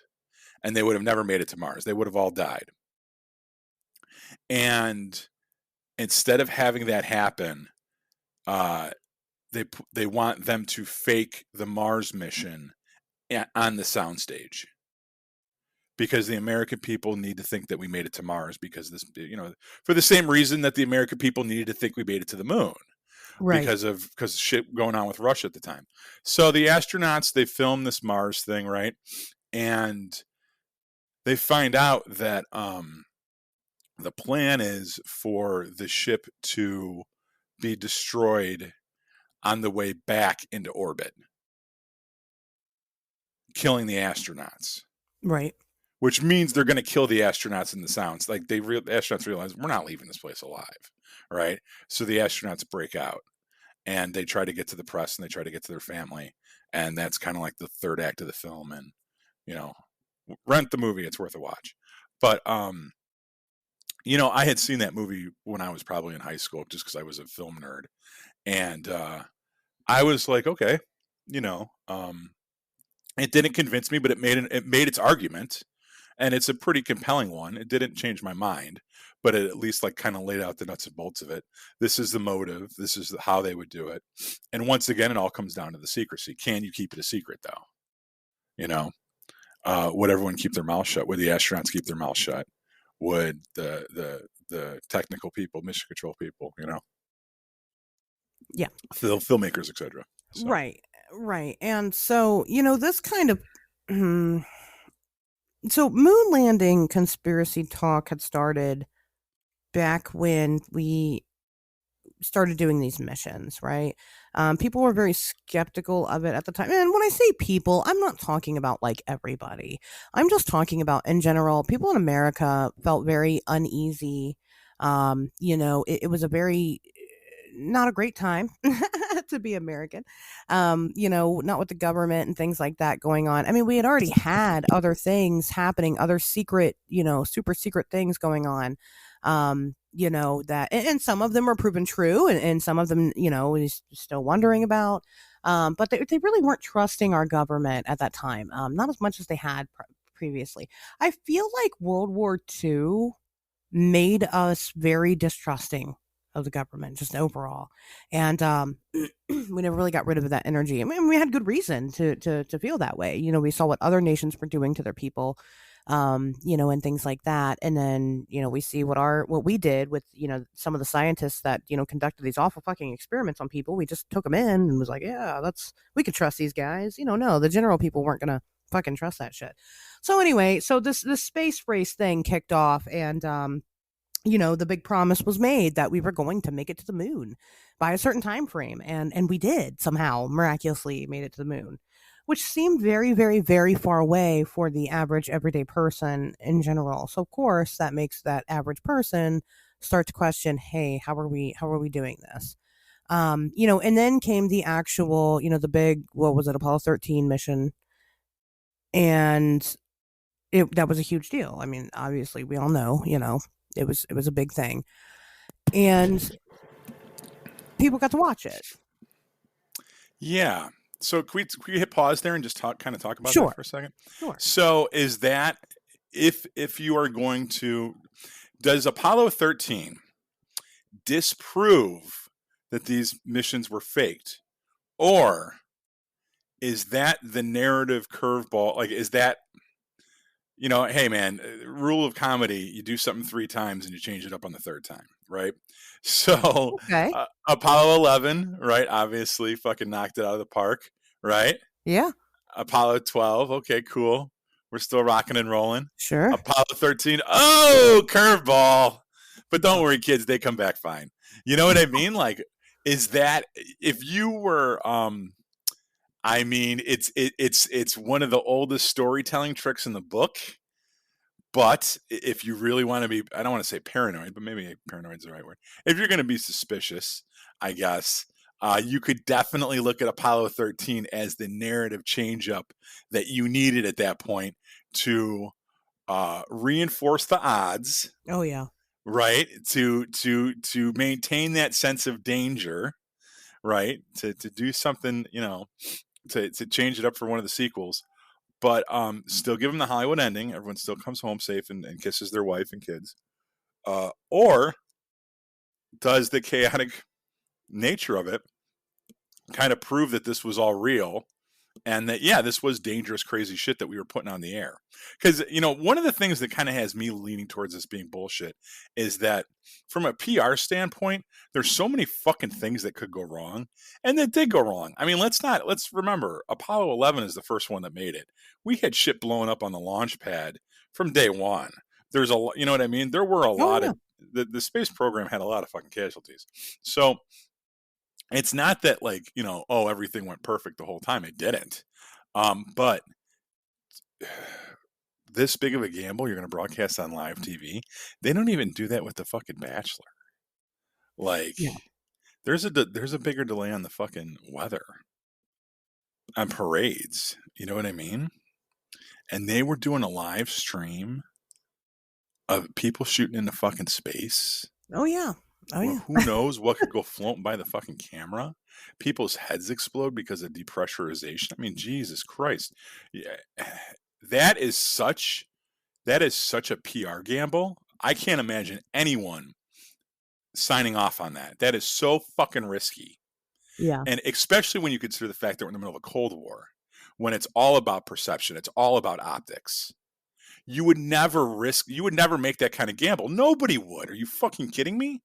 and they would have never made it to Mars. They would have all died. And instead of having that happen, uh, they want them to fake the Mars mission on the soundstage because the American people need to think that we made it to Mars because this, for the same reason that the American people needed to think we made it to the moon Right. because shit going on with Russia at the time. So the astronauts, they film this Mars thing, right? And they find out that the plan is for the ship to be destroyed on the way back into orbit, killing the astronauts. Right. Which means they're going to kill the astronauts in the sounds. Like the astronauts realize we're not leaving this place alive, right? So the astronauts break out and they try to get to the press and they try to get to their family, and that's kind of like the third act of the film. And you know, rent the movie; it's worth a watch. But I had seen that movie when I was probably in high school, just because I was a film nerd, and I was like, okay, it didn't convince me, but it made its argument, and it's a pretty compelling one. It didn't change my mind, but it at least like kind of laid out the nuts and bolts of it. This is the motive. This is how they would do it. And once again, it all comes down to the secrecy. Can you keep it a secret though? Would everyone keep their mouth shut? Would the astronauts keep their mouth shut? Would the technical people, mission control people, Yeah. the filmmakers, etc. So. Right. Right. And so, this kind of so moon landing conspiracy talk had started back when we started doing these missions, right? People were very skeptical of it at the time. And when I say people, I'm not talking about like everybody. I'm just talking about in general, people in America felt very uneasy. It was a very not a great time to be American. Not with the government and things like that going on. I mean, we had already had other things happening, other secret, super secret things going on. That and some of them are proven true and some of them, we're still wondering about. But they really weren't trusting our government at that time, not as much as they had previously. I feel like World War II made us very distrusting of the government just overall, and we never really got rid of that energy. I mean, we had good reason to feel that way. We saw what other nations were doing to their people, and things like that. And then we see what we did with some of the scientists that conducted these awful fucking experiments on people. We just took them in and was like, yeah, we could trust these guys. No, the general people weren't gonna fucking trust that shit. So anyway, so this space race thing kicked off, and the big promise was made that we were going to make it to the moon by a certain time frame, and we did somehow miraculously made it to the moon, which seemed very, very, very far away for the average everyday person in general. So of course that makes that average person start to question, hey, how are we doing this? And then came the actual, the big, what was it, Apollo 13 mission, and that was a huge deal. I mean, obviously we all know, it was a big thing, and people got to watch it. Yeah. So can we hit pause there and just talk about that Sure, for a second? sure. So is that, if you are going to, does Apollo 13 disprove that these missions were faked, or is that the narrative curveball? Like, is that, hey man, rule of comedy, you do something 3 times and you change it up on the 3rd time, right? So Okay. Apollo 11, right, obviously fucking knocked it out of the park, right? Yeah, Apollo 12, okay, cool, we're still rocking and rolling. sure. Apollo 13, oh, curveball. But don't worry, kids, they come back fine. You know what I mean? Like, is that, if you were I mean, it's one of the oldest storytelling tricks in the book. But if you really want to be, I don't want to say paranoid, but maybe paranoid is the right word. If you're going to be suspicious, I guess, you could definitely look at Apollo 13 as the narrative change up that you needed at that point to reinforce the odds, Oh yeah. right? To maintain that sense of danger, right? To do something, to change it up for one of the sequels, but still give them the Hollywood ending. Everyone still comes home safe and kisses their wife and kids. Or does the chaotic nature of it kind of prove that this was all real, and that, yeah, this was dangerous, crazy shit that we were putting on the air? Because, one of the things that kind of has me leaning towards this being bullshit is that from a PR standpoint, there's so many fucking things that could go wrong, and that did go wrong. I mean, let's remember, Apollo 11 is the first one that made it. We had shit blowing up on the launch pad from day one. There's you know what I mean? There were a Oh lot yeah. of, the space program had a lot of fucking casualties. So it's not that, like, oh, everything went perfect the whole time. It didn't. But this big of a gamble, you're going to broadcast on live TV. They don't even do that with the fucking Bachelor. Like, Yeah. there's a bigger delay on the fucking weather, on parades. You know what I mean? And they were doing a live stream of people shooting into fucking space. Oh yeah. Oh Well, yeah. who knows what could go floating by the fucking camera? People's heads explode because of depressurization. I mean, Jesus Christ. Yeah, that is such a PR gamble. I can't imagine anyone signing off on that. That is so fucking risky. Yeah. And especially when you consider the fact that we're in the middle of a Cold War, when it's all about perception, it's all about optics. You would never make that kind of gamble. Nobody would. Are you fucking kidding me?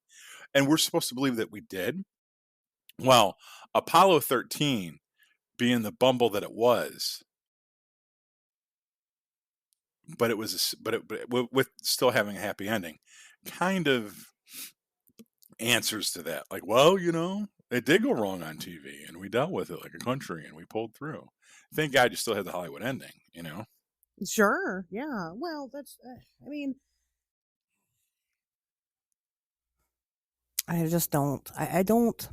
And we're supposed to believe that we did. Well, Apollo 13, being the bumble that it was, but it was, with still having a happy ending, kind of answers to that. Like, well, it did go wrong on TV, and we dealt with it like a country, and we pulled through. Thank God you still had the Hollywood ending. Sure. Yeah. Well, that's. I mean, I just don't. I don't.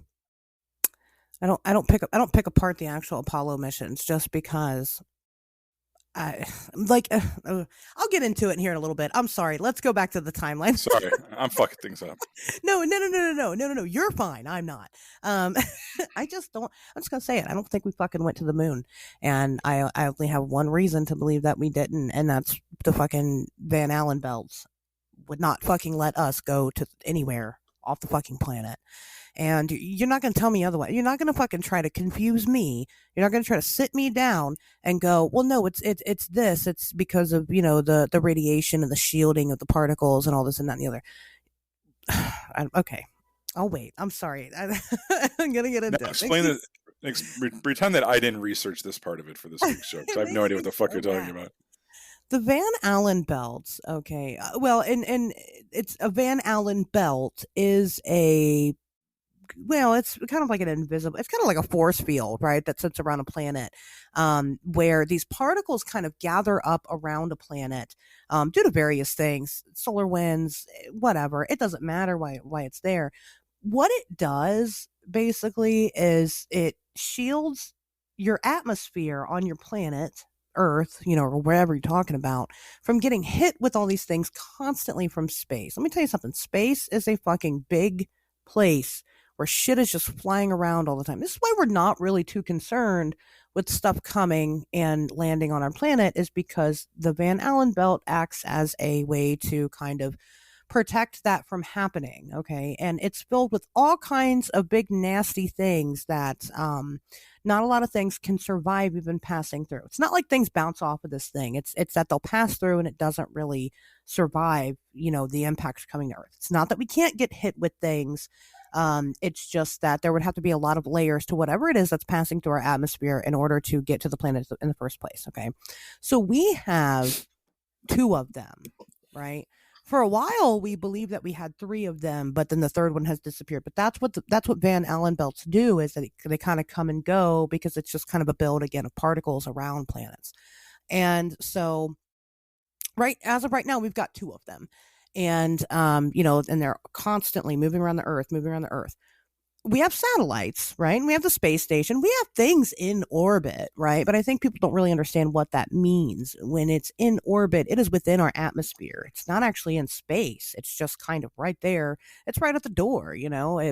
I don't pick apart the actual Apollo missions just because I like I'll get into it here in a little bit. I'm sorry. Let's go back to the timeline. Sorry, I'm fucking things up. No. You're fine. I'm not. Um, I just don't. I'm just gonna say it. I don't think we fucking went to the moon, and I only have one reason to believe that we didn't, and that's the fucking Van Allen belts would not fucking let us go to anywhere off the fucking planet. And you're not going to tell me otherwise. You're not going to fucking try to confuse me. You're not going to try to sit me down and go, well, no, it's this. It's because of the radiation and the shielding of the particles and all this and that and the other. Okay, I'll wait. I'm sorry. I'm gonna get Now into it. explain it. Pretend that I didn't research this part of it for this week's show because I have It no idea makes what the me fuck so you're talking mad. about. The Van Allen belts. Okay, well, and it's a Van Allen belt is a well, it's kind of like an invisible, it's kind of like a force field, right? That sits around a planet, where these particles kind of gather up around a planet, due to various things, solar winds, whatever. It doesn't matter why it's there. What it does basically is it shields your atmosphere on your planet, Earth, or wherever you're talking about, from getting hit with all these things constantly from space. Let me tell you something. Space is a fucking big place where shit is just flying around all the time. This is why we're not really too concerned with stuff coming and landing on our planet, is because the Van Allen belt acts as a way to kind of protect that from happening. Okay. And it's filled with all kinds of big, nasty things that not a lot of things can survive even passing through. It's not like things bounce off of this thing. It's that they'll pass through and it doesn't really survive, the impacts coming to Earth. It's not that we can't get hit with things. It's just that there would have to be a lot of layers to whatever it is that's passing through our atmosphere in order to get to the planet in the first place. Okay. So we have two of them, right? For a while, we believed that we had three of them, but then the third one has disappeared. But that's what Van Allen belts do, is that they kind of come and go because it's just kind of a build again of particles around planets. And so, right as of right now, we've got two of them, and and they're constantly moving around the Earth, moving around the Earth. We have satellites, right? And we have the space station. We have things in orbit, right? But I think people don't really understand what that means. When it's in orbit, it is within our atmosphere. It's not actually in space. It's just kind of right there. It's right at the door,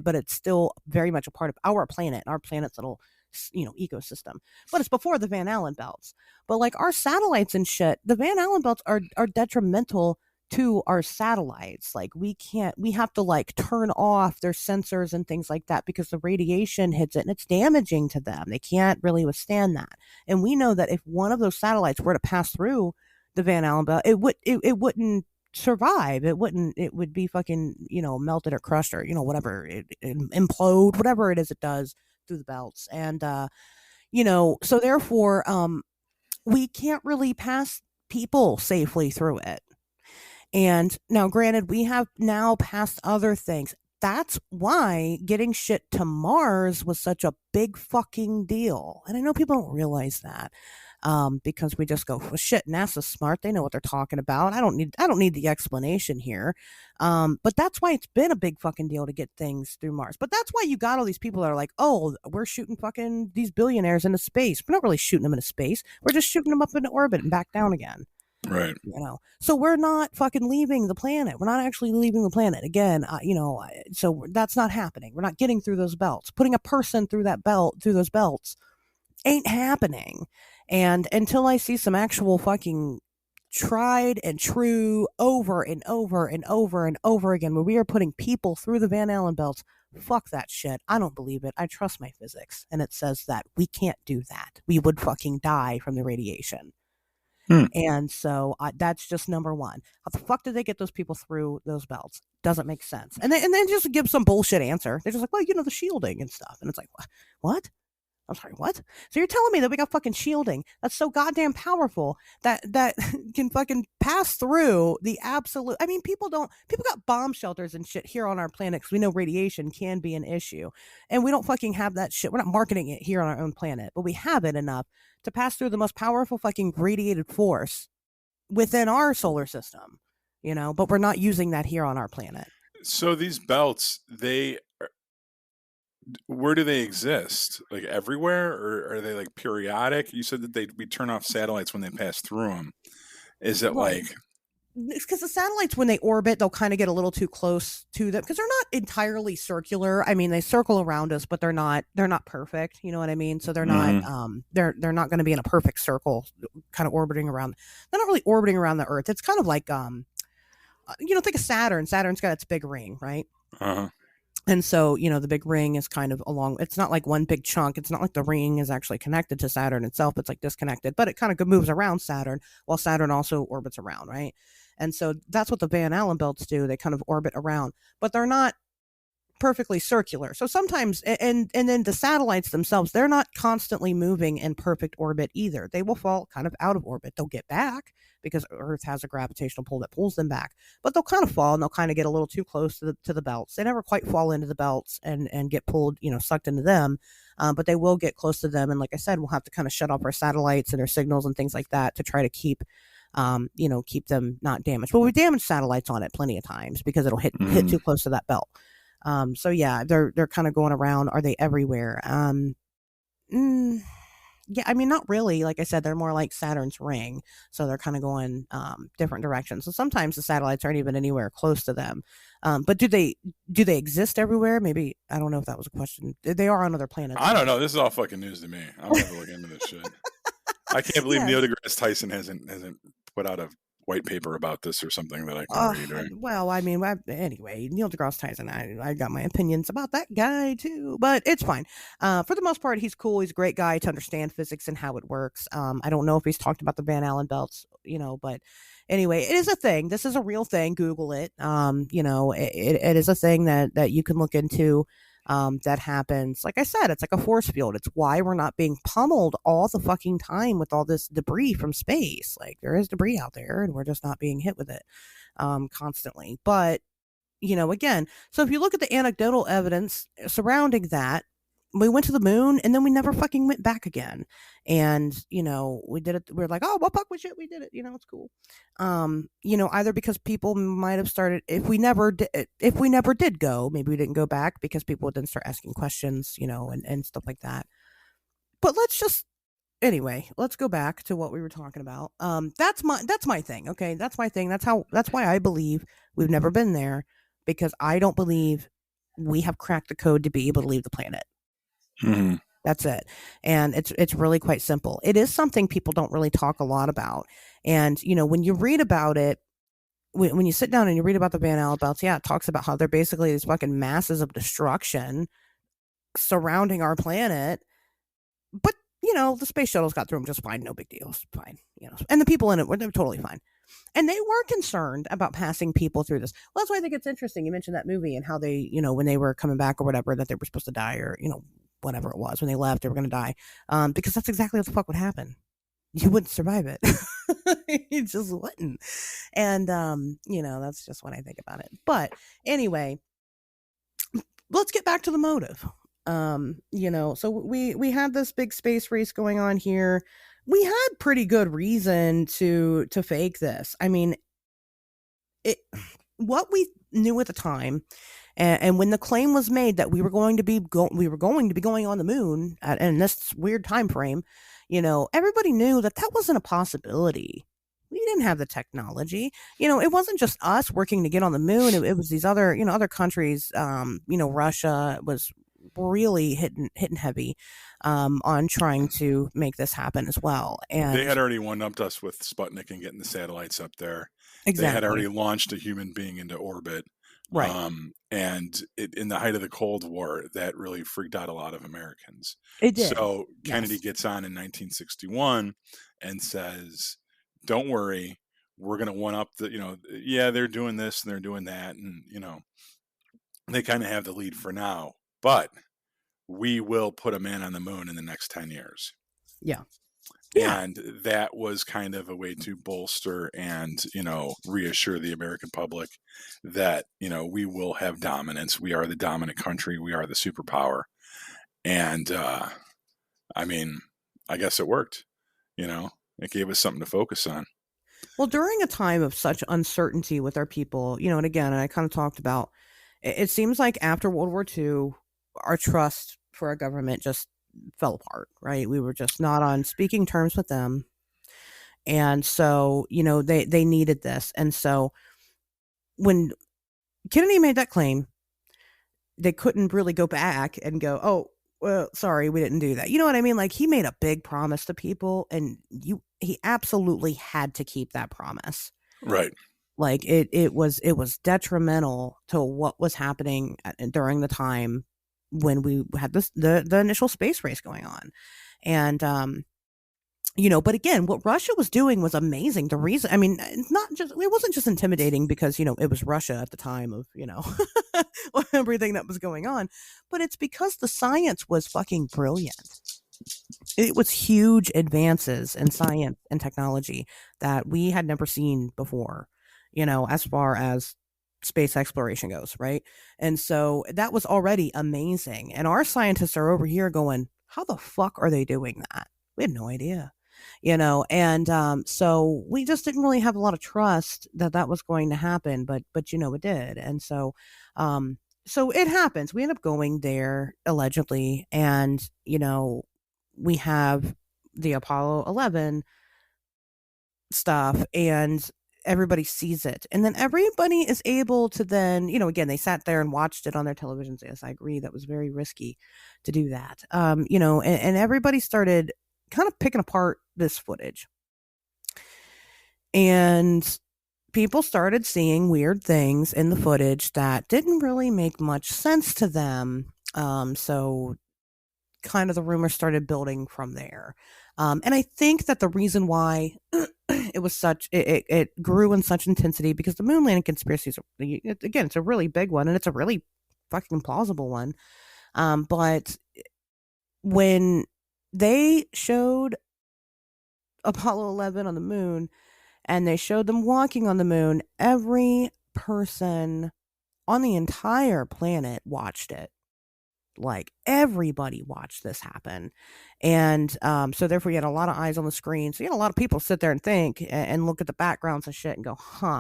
but it's still very much a part of our planet, our planet's little ecosystem. But it's before the Van Allen belts. But like our satellites and shit, the Van Allen belts are detrimental to our satellites. Like we have to like turn off their sensors and things like that because the radiation hits it and it's damaging to them. They can't really withstand that. And we know that if one of those satellites were to pass through the Van Allen belt, it wouldn't survive. It would be fucking, melted or crushed or, whatever, it implode, whatever it is it does through the belts. And so therefore we can't really pass people safely through it. And now, granted, we have now passed other things. That's why getting shit to Mars was such a big fucking deal. And I know people don't realize that, because we just go, well, shit, NASA's smart. They know what they're talking about. I don't need the explanation here. But that's why it's been a big fucking deal to get things through Mars. But that's why you got all these people that are like, oh, we're shooting fucking these billionaires into space. We're not really shooting them into space. We're just shooting them up into orbit and back down again. Right. So we're not fucking leaving the planet. We're not actually leaving the planet again. So that's not happening. We're not getting through those belts. Putting a person through those belts ain't happening. And until I see some actual fucking tried and true over and over and over and over again, where we are putting people through the Van Allen belts, fuck that shit. I don't believe it. I trust my physics. And it says that we can't do that. We would fucking die from the radiation. And so that's just number one. How the fuck did they get those people through those belts? Doesn't make sense. And then just give some bullshit answer. They're just like, well, the shielding and stuff. And it's like, what? I'm sorry, what? So you're telling me that we got fucking shielding that's so goddamn powerful that can fucking pass through the absolute. I mean, people got bomb shelters and shit here on our planet because we know radiation can be an issue, and we don't fucking have that shit. We're not marketing it here on our own planet, but we have it enough to pass through the most powerful fucking radiated force within our solar system, but we're not using that here on our planet. So these belts, they Where do they exist? Like everywhere, or are they like periodic? You said that we turn off satellites when they pass through them. Is it Right. like? Because the satellites, when they orbit, they'll kind of get a little too close to them because they're not entirely circular. I mean, they circle around us, but they're not perfect. You know what I mean? So Mhm. they're not going to be in a perfect circle, kind of orbiting around. They're not really orbiting around the Earth. It's kind of like think of Saturn. Saturn's got its big ring, right? Uh-huh. And so, the big ring is kind of along, it's not like one big chunk. It's not like the ring is actually connected to Saturn itself. It's like disconnected, but it kind of moves around Saturn while Saturn also orbits around, right? And so that's what the Van Allen belts do. They kind of orbit around, but they're not perfectly circular. So sometimes, and then the satellites themselves, they're not constantly moving in perfect orbit either. They will fall kind of out of orbit. They'll get back because Earth has a gravitational pull that pulls them back, but they'll kind of fall and they'll kind of get a little too close to the belts. They never quite fall into the belts and get pulled, sucked into them. But they will get close to them. And like I said, we'll have to kind of shut off our satellites and our signals and things like that to try to keep them not damaged. But we damaged satellites on it plenty of times because it'll hit Mhm. too close to that belt. So yeah, they're kind of going around. Are they everywhere? Mm, yeah, I mean, not really. Like I said, they're more like Saturn's ring, so they're kind of going different directions. So sometimes the satellites aren't even anywhere close to them. But do they exist everywhere? Maybe I don't know if that was a question. They are on other planets, I don't right? know. This is all fucking news to me. I'm gonna have to look into this shit. I can't believe Yeah. Neil deGrasse Tyson hasn't put out a white paper about this or something that I can read. Right? Well, I mean, anyway, Neil deGrasse Tyson, I got my opinions about that guy too, but it's fine. For the most part, he's cool. He's a great guy to understand physics and how it works. I don't know if he's talked about the Van Allen belts, but anyway, it is a thing. This is a real thing. Google it. It is a thing that you can look into. That happens. Like I said, it's like a force field. It's why we're not being pummeled all the fucking time with all this debris from space. Like there is debris out there, and we're just not being hit with it constantly. But again, so if you look at the anecdotal evidence surrounding that, we went to the moon and then we never fucking went back again. And, we did it. We're like, oh, well, fuck with shit. We did it. It's cool. Either because people might have started, if we never did go, maybe we didn't go back because people didn't start asking questions, and stuff like that. But anyway, let's go back to what we were talking about. That's my thing. Okay. That's my thing. That's why I believe we've never been there, because I don't believe we have cracked the code to be able to leave the planet. Mhm. That's it. And it's really quite simple. It is something people don't really talk a lot about. And when you read about it, when you sit down and you read about the Van Allen belts, yeah, it talks about how they're basically these fucking masses of destruction surrounding our planet. But the space shuttles got through them just fine, no big deal, it's fine. And the people in it they're totally fine. And they were concerned about passing people through this. Well, that's why I think it's interesting. You mentioned that movie and how they, when they were coming back or whatever, that they were supposed to die, or whatever it was when they left, they were going to die, because that's exactly what the fuck would happen. You wouldn't survive it. You just wouldn't. And that's just what I think about it. But anyway, let's get back to the motive. So we had this big space race going on here. We had pretty good reason to fake this. I mean, it what we knew at the time, and when the claim was made that we were going to be going on the moon in this weird time frame, everybody knew that wasn't a possibility. We didn't have the technology. It wasn't just us working to get on the moon. It was these other countries. Russia was really hitting heavy on trying to make this happen as well. They And had already one-upped us with Sputnik and getting the satellites up there. They had already exactly. launched a human being into orbit. Right. And in the height of the Cold War, that really freaked out a lot of Americans. It did. So Kennedy Yes. gets on in 1961 and says, "Don't worry, we're going to one up yeah, they're doing this and they're doing that, and they kind of have the lead for now, but we will put a man on the moon in the next 10 years." Yeah. Yeah. And that was kind of a way to bolster and reassure the American public that we will have dominance. We are the dominant country. We are the superpower. And I mean, I guess it worked. It gave us something to focus on. Well, during a time of such uncertainty with our people, and again, I kind of talked about it seems like after World War II, our trust for our government just fell apart, right? We were just not on speaking terms with them. And so, they needed this. And so when Kennedy made that claim, they couldn't really go back and go, "Oh, well, sorry, we didn't do that." You know what I mean? Like, he made a big promise to people, and he absolutely had to keep that promise. Right. Like, it was detrimental to what was happening during the time when we had the initial space race going on. And but again, what Russia was doing was amazing. The reason, I mean, it wasn't just intimidating because, it was Russia at the time of, everything that was going on, but it's because the science was fucking brilliant. It was huge advances in science and technology that we had never seen before, as far as space exploration goes, right? And so that was already amazing. And our scientists are over here going, how the fuck are they doing that? We had no idea. And so we just didn't really have a lot of trust that that was going to happen, but it did. And so so it happens. We end up going there allegedly, and we have the Apollo 11 stuff, and everybody sees it, and then everybody is able to then, again, they sat there and watched it on their televisions. Yes, I agree, that was very risky to do that. And everybody started kind of picking apart this footage, and people started seeing weird things in the footage that didn't really make much sense to them. So kind of the rumor started building from there. And I think that the reason why it grew in such intensity, because the moon landing conspiracy is, again, it's a really big one, and it's a really fucking plausible one. But when they showed Apollo 11 on the moon, and they showed them walking on the moon, every person on the entire planet watched it. Like, everybody watched this happen. And so therefore you had a lot of eyes on the screen. So you had a lot of people sit there and think and look at the backgrounds and shit and go,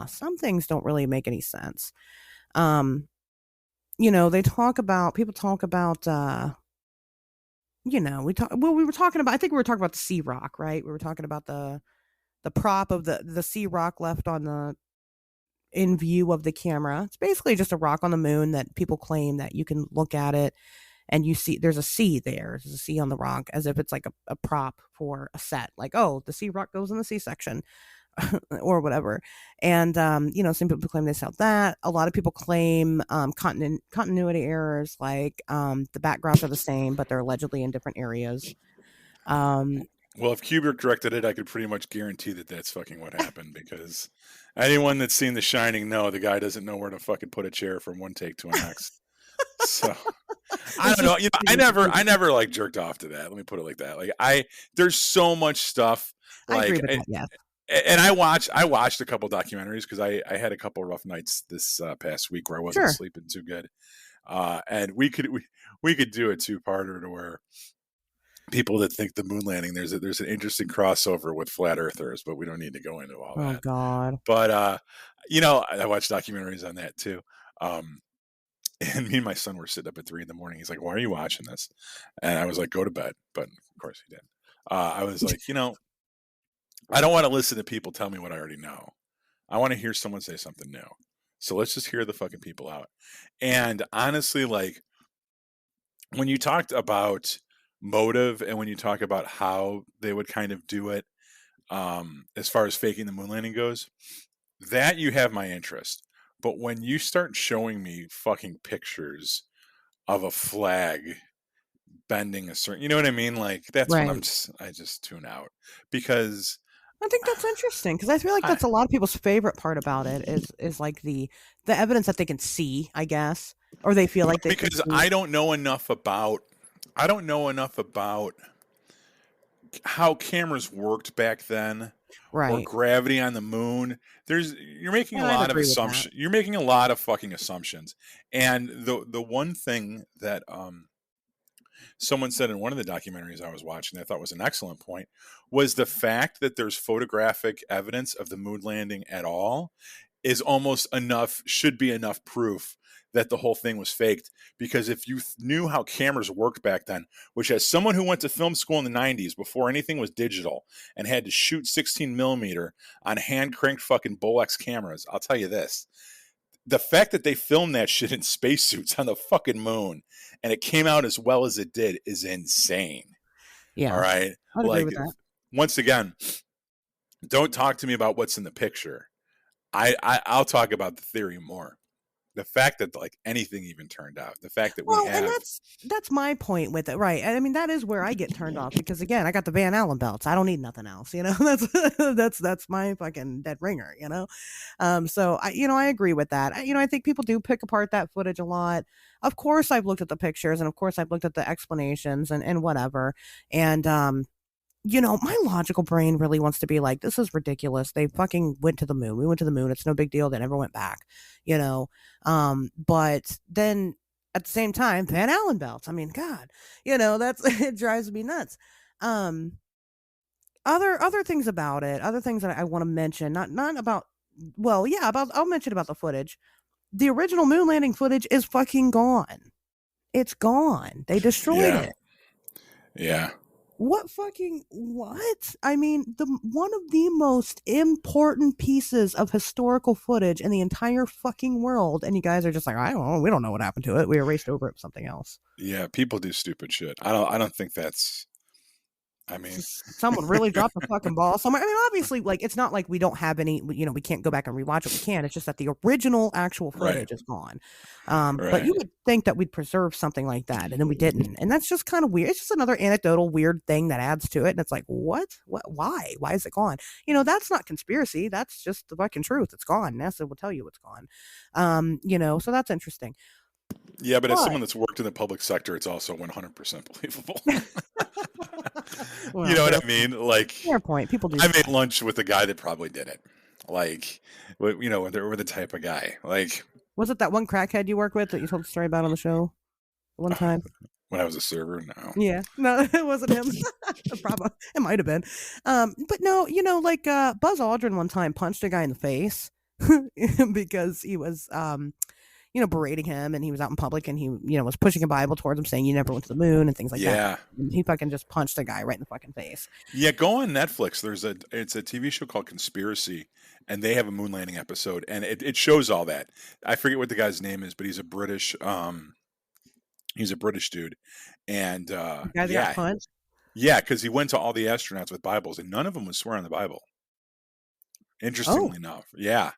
some things don't really make any sense. People talk about, we were talking about, I think we were talking about the Sea Rock, right? We were talking about the prop of the Sea Rock left in view of the camera. It's basically just a rock on the moon that people claim that you can look at it and you see there's a sea there. There's a sea on the rock, as if it's like a prop for a set. Like, oh, the Sea Rock goes in the sea section or whatever. And, some people claim they saw that. A lot of people claim continuity errors, like the backgrounds are the same, but they're allegedly in different areas. Well, if Kubrick directed it, I could pretty much guarantee that that's fucking what happened, because anyone that's seen The Shining know the guy doesn't know where to fucking put a chair from one take to the next. So I don't know. I never like jerked off to that. Let me put it like that. Like, there's so much stuff. Like, I agree with that, yes. And I watched a couple documentaries because I had a couple rough nights this past week where I wasn't sleeping too good. And we could do a two-parter to where people that think the moon landing, there's an interesting crossover with flat earthers, but we don't need to go into all that. Oh God. But I watched documentaries on that too. And me and my son were sitting up at 3 a.m. He's like, "Why are you watching this?" And I was like, "Go to bed." But of course he did. I was like, I don't want to listen to people tell me what I already know. I want to hear someone say something new. So let's just hear the fucking people out. And honestly, like, when you talked about motive and when you talk about how they would kind of do it, as far as faking the moon landing goes, that you have my interest. But when you start showing me fucking pictures of a flag bending a certain, you know what I mean? Like, that's when I just tune out, because I think that's interesting, because I feel like that's a lot of people's favorite part about it is like the evidence that they can see, I guess, or they feel like they can see. I don't know enough about how cameras worked back then, right, or gravity on the moon. You're making a lot of assumptions. You're making a lot of fucking assumptions. And the one thing that someone said in one of the documentaries I was watching that I thought was an excellent point was the fact that there's photographic evidence of the moon landing at all is almost enough, should be enough proof that the whole thing was faked. Because if you knew how cameras worked back then, which as someone who went to film school in the 90s before anything was digital and had to shoot 16 millimeter on hand cranked fucking Bolex cameras, I'll tell you this. The fact that they filmed that shit in spacesuits on the fucking moon and it came out as well as it did is insane. Yeah. All right. I'd agree Like, with that. once again, don't talk to me about what's in the picture. I'll talk about the theory more. The fact that like anything even turned out, the fact that we Well, and have, that's my point with it, right? I mean, that is where I get turned off because again, I got the Van Allen belts. I don't need nothing else, you know. That's my fucking dead ringer, you know. So I agree with that. I think people do pick apart that footage a lot. Of course, I've looked at the pictures, and of course, I've looked at the explanations and whatever. And my logical brain really wants to be like, this is ridiculous. They fucking went to the moon. We went to the moon. It's no big deal. They never went back, you know. But then at the same time, Van Allen belts. I mean, God, that's it drives me nuts. Um, other things about it, other things that I want to mention, not about well, yeah, I'll mention about the footage. The original moon landing footage is fucking gone. It's gone. They destroyed yeah, it. yeah, What? I mean, the one of the most important pieces of historical footage in the entire fucking world, and you guys are just like, I don't know, we don't know what happened to it. We erased over it with something else. yeah. People do stupid shit. I don't think that's. I mean, Someone really dropped the fucking ball somewhere. I mean, obviously, like it's not like we don't have any. We can't go back and rewatch it. We can. It's just that the original actual right, footage is gone. But right. you would think that we'd preserve something like that, and then we didn't. And that's just kind of weird. It's just another anecdotal weird thing that adds to it. And it's like, what? What? Why? Why is it gone? That's not conspiracy. That's just the fucking truth. It's gone. NASA will tell you it's gone. So that's interesting. Yeah, but as But someone that's worked in the public sector, it's also 100% believable. You well, know what I mean? Like, fair point. People do. I made lunch with a guy that probably did it. Like, we're the type of guy. Like, Was it that one crackhead you work with that you told the story about on the show one time? when I was a server, no. Yeah, no, it wasn't him. Probably it might have been, but no, like Buzz Aldrin one time punched a guy in the face because he was, berating him, and he was out in public, and he, was pushing a Bible towards him, saying you never went to the moon and things like that. Yeah, And he fucking just punched a guy right in the fucking face. yeah. Go on Netflix. It's a TV show called Conspiracy, and they have a moon landing episode, and it shows all that. I forget what the guy's name is, but he's a British dude, and The guy that got yeah, punched. yeah, because he went to all the astronauts with Bibles, and none of them would swear on the Bible. Oh, Interestingly enough, yeah.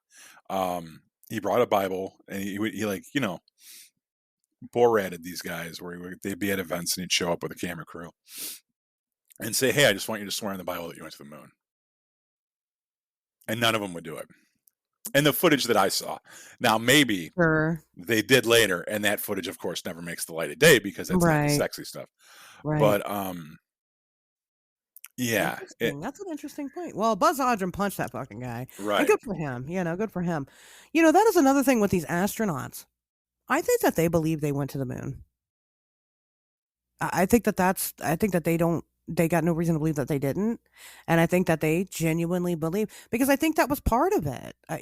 He brought a Bible, and he like Borated these guys where they'd be at events and he'd show up with a camera crew and say, "Hey, I just want you to swear on the Bible that you went to the moon," and none of them would do it. And the footage that I saw, now maybe sure, they did later, and that footage, of course, never makes the light of day because that's not the right, sexy stuff. right. But yeah, Interesting. That's an interesting point. Well, Buzz Aldrin punched that fucking guy, and right. good for him. Good for him. That is another thing with these astronauts. I think that they believe they went to the moon. I think that I think that they got no reason to believe that they didn't. And I think that they genuinely believe, because I think that was part of it. I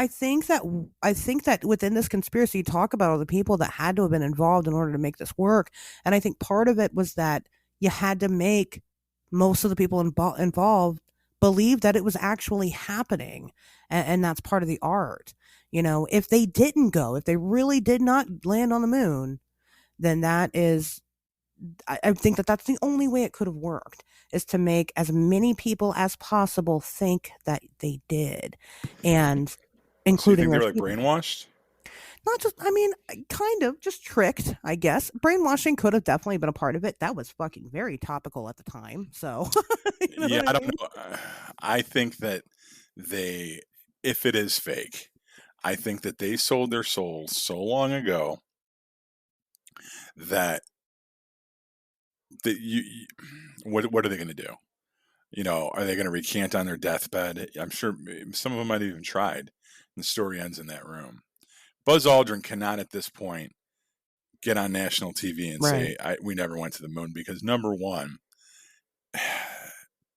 think that within this conspiracy, you talk about all the people that had to have been involved in order to make this work. And I think part of it was that you had to make most of the people involved believe that it was actually happening. And that's part of the art. If they didn't go, if they really did not land on the moon, then I think that that's the only way it could have worked, is to make as many people as possible think that they did, and So you including think they those were like people. brainwashed? Not just, I mean, kind of just tricked, I guess. Brainwashing could have definitely been a part of it. That was fucking very topical at the time. So, you know Yeah, what I I don't mean? know. I think that if it is fake, I think that they sold their souls so long ago that what are they going to do? Are they going to recant on their deathbed? I'm sure some of them might have even tried. And the story ends in that room. Buzz Aldrin cannot at this point get on national TV and Right. say we never went to the moon, because number one,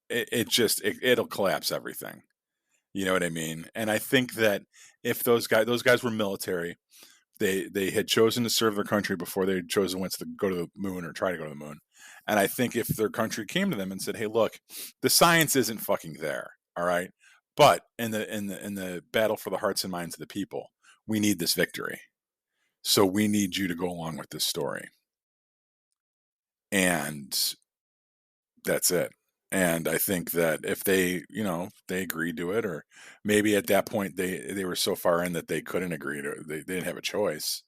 it'll collapse everything. You know what I mean? And I think that if those guys were military, they had chosen to serve their country before they had chosen once to go to the moon or try to go to the moon. And I think if their country came to them and said, "Hey, look, the science isn't fucking there, all right, but in the battle for the hearts and minds of the people, we need this victory. So we need you to go along with this story." And that's it. And I think that if they, they agreed to it, or maybe at that point they were so far in that they couldn't agree to it, they didn't have a choice,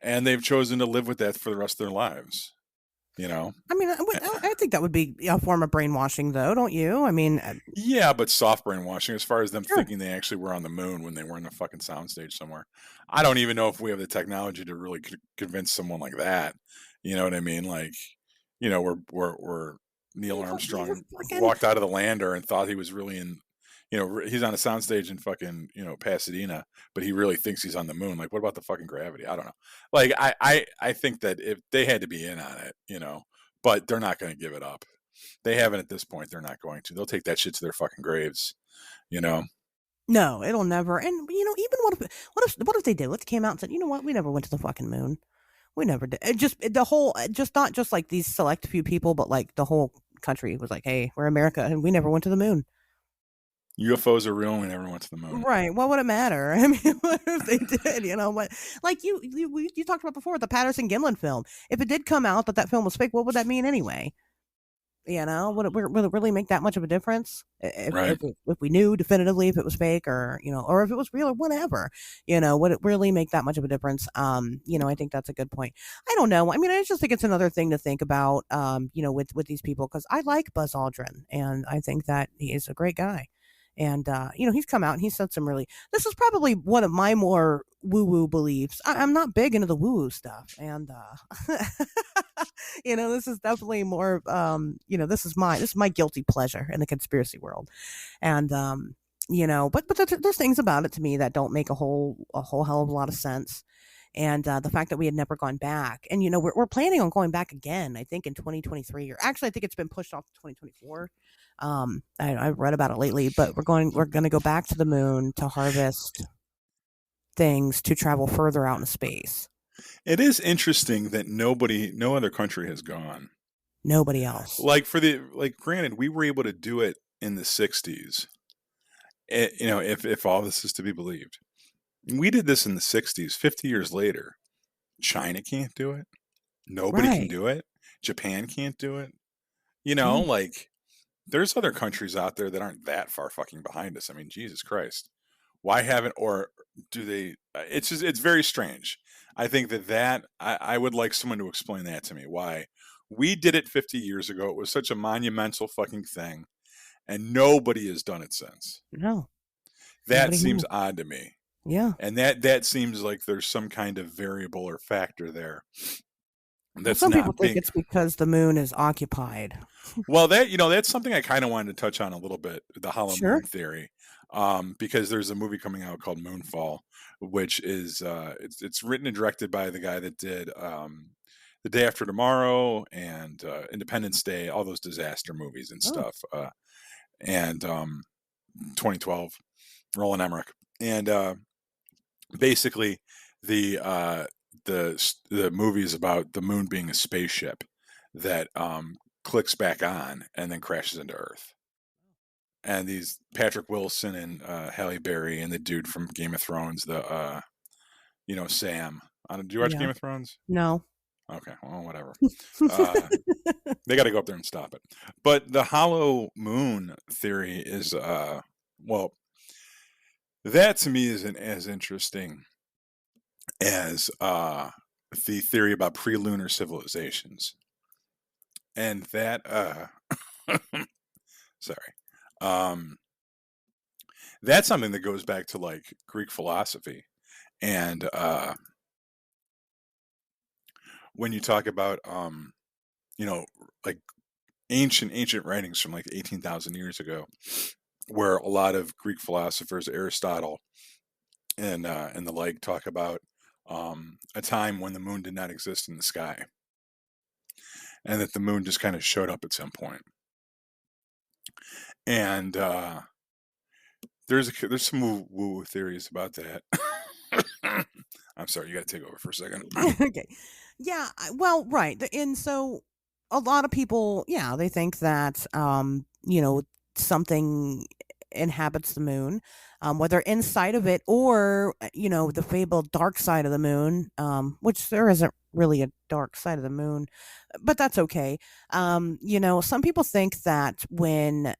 and they've chosen to live with that for the rest of their lives. You know, I mean, I think that would be a form of brainwashing, though, don't you? I mean, yeah, but soft brainwashing, as far as them sure. thinking they actually were on the moon when they were in a fucking soundstage somewhere. I don't even know if we have the technology to really convince someone like that. You know what I mean? Like, we're Neil You're Armstrong fucking walked out of the lander and thought he was really in. He's on a soundstage in fucking Pasadena, but he really thinks he's on the moon. Like, what about the fucking gravity? I don't know. Like, I think that if they had to be in on it, but they're not going to give it up. They haven't at this point. They're not going to. They'll take that shit to their fucking graves. You know. no, it'll never. And even what if they did? What if they came out and said, you know what, we never went to the fucking moon. We never did. The whole, just not just like these select few people, but like the whole country was like, hey, we're America, and we never went to the moon. UFOs are real. We never went to the moon. Right. What would it matter? I mean, what if they did? What? Like you talked about before, the Patterson Gimlin film. If it did come out that film was fake, what would that mean anyway? Would it really make that much of a difference Right. if we knew definitively if it was fake, or or if it was real or whatever? Would it really make that much of a difference? I think that's a good point. I don't know. I mean, I just think it's another thing to think about. With these people, because I like Buzz Aldrin and I think that he is a great guy. And he's come out and he said some really. This is probably one of my more woo woo beliefs. I'm not big into the woo woo stuff, and this is definitely more. This is my guilty pleasure in the conspiracy world, and but there's things about it to me that don't make a whole hell of a lot of sense. And the fact that we had never gone back, and we're planning on going back again, I think in 2023, or actually I think it's been pushed off to 2024. I've read about it lately, but we're going to go back to the moon to harvest things to travel further out into space. It is interesting that no other country has gone. Nobody else. Like granted, we were able to do it in the '60s. If all this is to be believed, we did this in the '60s. 50 years later, China can't do it. Nobody can Right. do it. Japan can't do it. Mm. Like, there's other countries out there that aren't that far fucking behind us. I mean, Jesus Christ. Why haven't, or do they? It's very strange. I think that I would like someone to explain that to me. Why we did it 50 years ago. It was such a monumental fucking thing, and nobody has done it since. No. That Nobody seems has. odd to me. Yeah. And that seems like there's some kind of variable or factor there Well, that's some people not think being. it's because the moon is occupied. Well, that's something I kind of wanted to touch on a little bit, the hollow Sure. moon theory, because there's a movie coming out called Moonfall, which is it's written and directed by the guy that did The Day After Tomorrow and Independence Day, all those disaster movies and Oh. stuff, and 2012, Roland Emmerich, and basically the the movie is about the moon being a spaceship that clicks back on and then crashes into Earth. And these Patrick Wilson and Halle Berry and the dude from Game of Thrones, the Sam. Did you watch Yeah. Game of Thrones? No. Okay, well, whatever. Uh, they got to go up there and stop it. But the hollow moon theory is, well, that to me isn't as interesting as the theory about pre-lunar civilizations, and that sorry, um, that's something that goes back to like Greek philosophy, and when you talk about you know like ancient writings from like 18,000 years ago, where a lot of Greek philosophers, Aristotle and the like, talk about a time when the moon did not exist in the sky, and that the moon just kind of showed up at some point. And there's some woo theories about that. I'm sorry, you got to take over for a second. Okay. Yeah, well, right. And so a lot of people, yeah, they think that something inhabits the moon, whether inside of it or the fabled dark side of the moon, which there isn't really a dark side of the moon, but that's okay. Some people think that when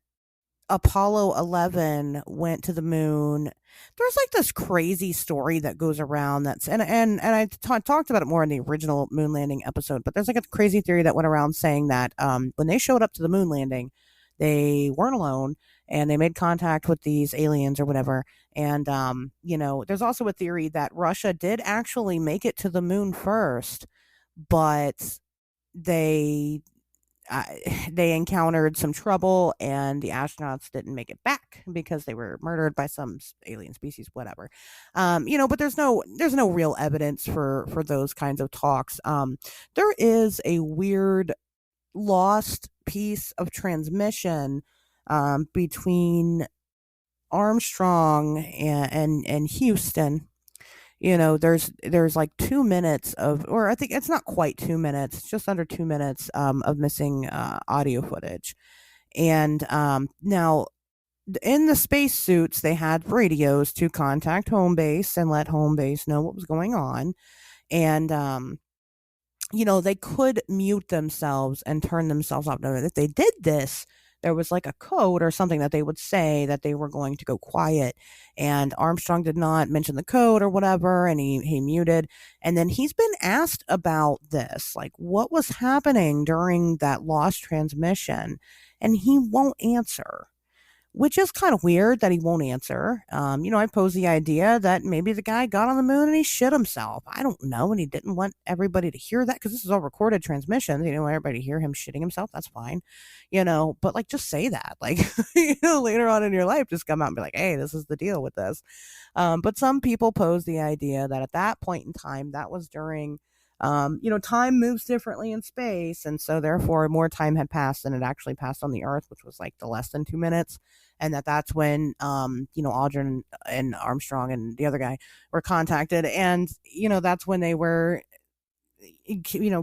Apollo 11 went to the moon, there's like this crazy story that goes around that's and I talked about it more in the original moon landing episode, but there's like a crazy theory that went around saying that when they showed up to the moon landing, they weren't alone and they made contact with these aliens or whatever. And there's also a theory that Russia did actually make it to the moon first, but they they encountered some trouble and the astronauts didn't make it back because they were murdered by some alien species, whatever. But there's no real evidence for those kinds of talks. There is a weird lost piece of transmission between Armstrong and Houston. There's like 2 minutes of, or I think it's not quite 2 minutes, it's just under 2 minutes of missing audio footage. And now in the spacesuits, they had radios to contact home base and let home base know what was going on. And they could mute themselves and turn themselves off. Now, if they did this, there was like a code or something that they would say that they were going to go quiet. And Armstrong did not mention the code or whatever, and he muted. And then he's been asked about this, like what was happening during that lost transmission, and he won't answer, which is kind of weird that he won't answer. I posed the idea that maybe the guy got on the moon and he shit himself. I don't know, and he didn't want everybody to hear that because this is all recorded transmissions. Everybody to hear him shitting himself. That's fine, But like, just say that, like, later on in your life, just come out and be like, "Hey, this is the deal with this." But some people pose the idea that at that point in time, that was during. Time moves differently in space, and so therefore more time had passed than it actually passed on the Earth, which was like the less than 2 minutes, and that's when Aldrin and Armstrong and the other guy were contacted, and that's when they were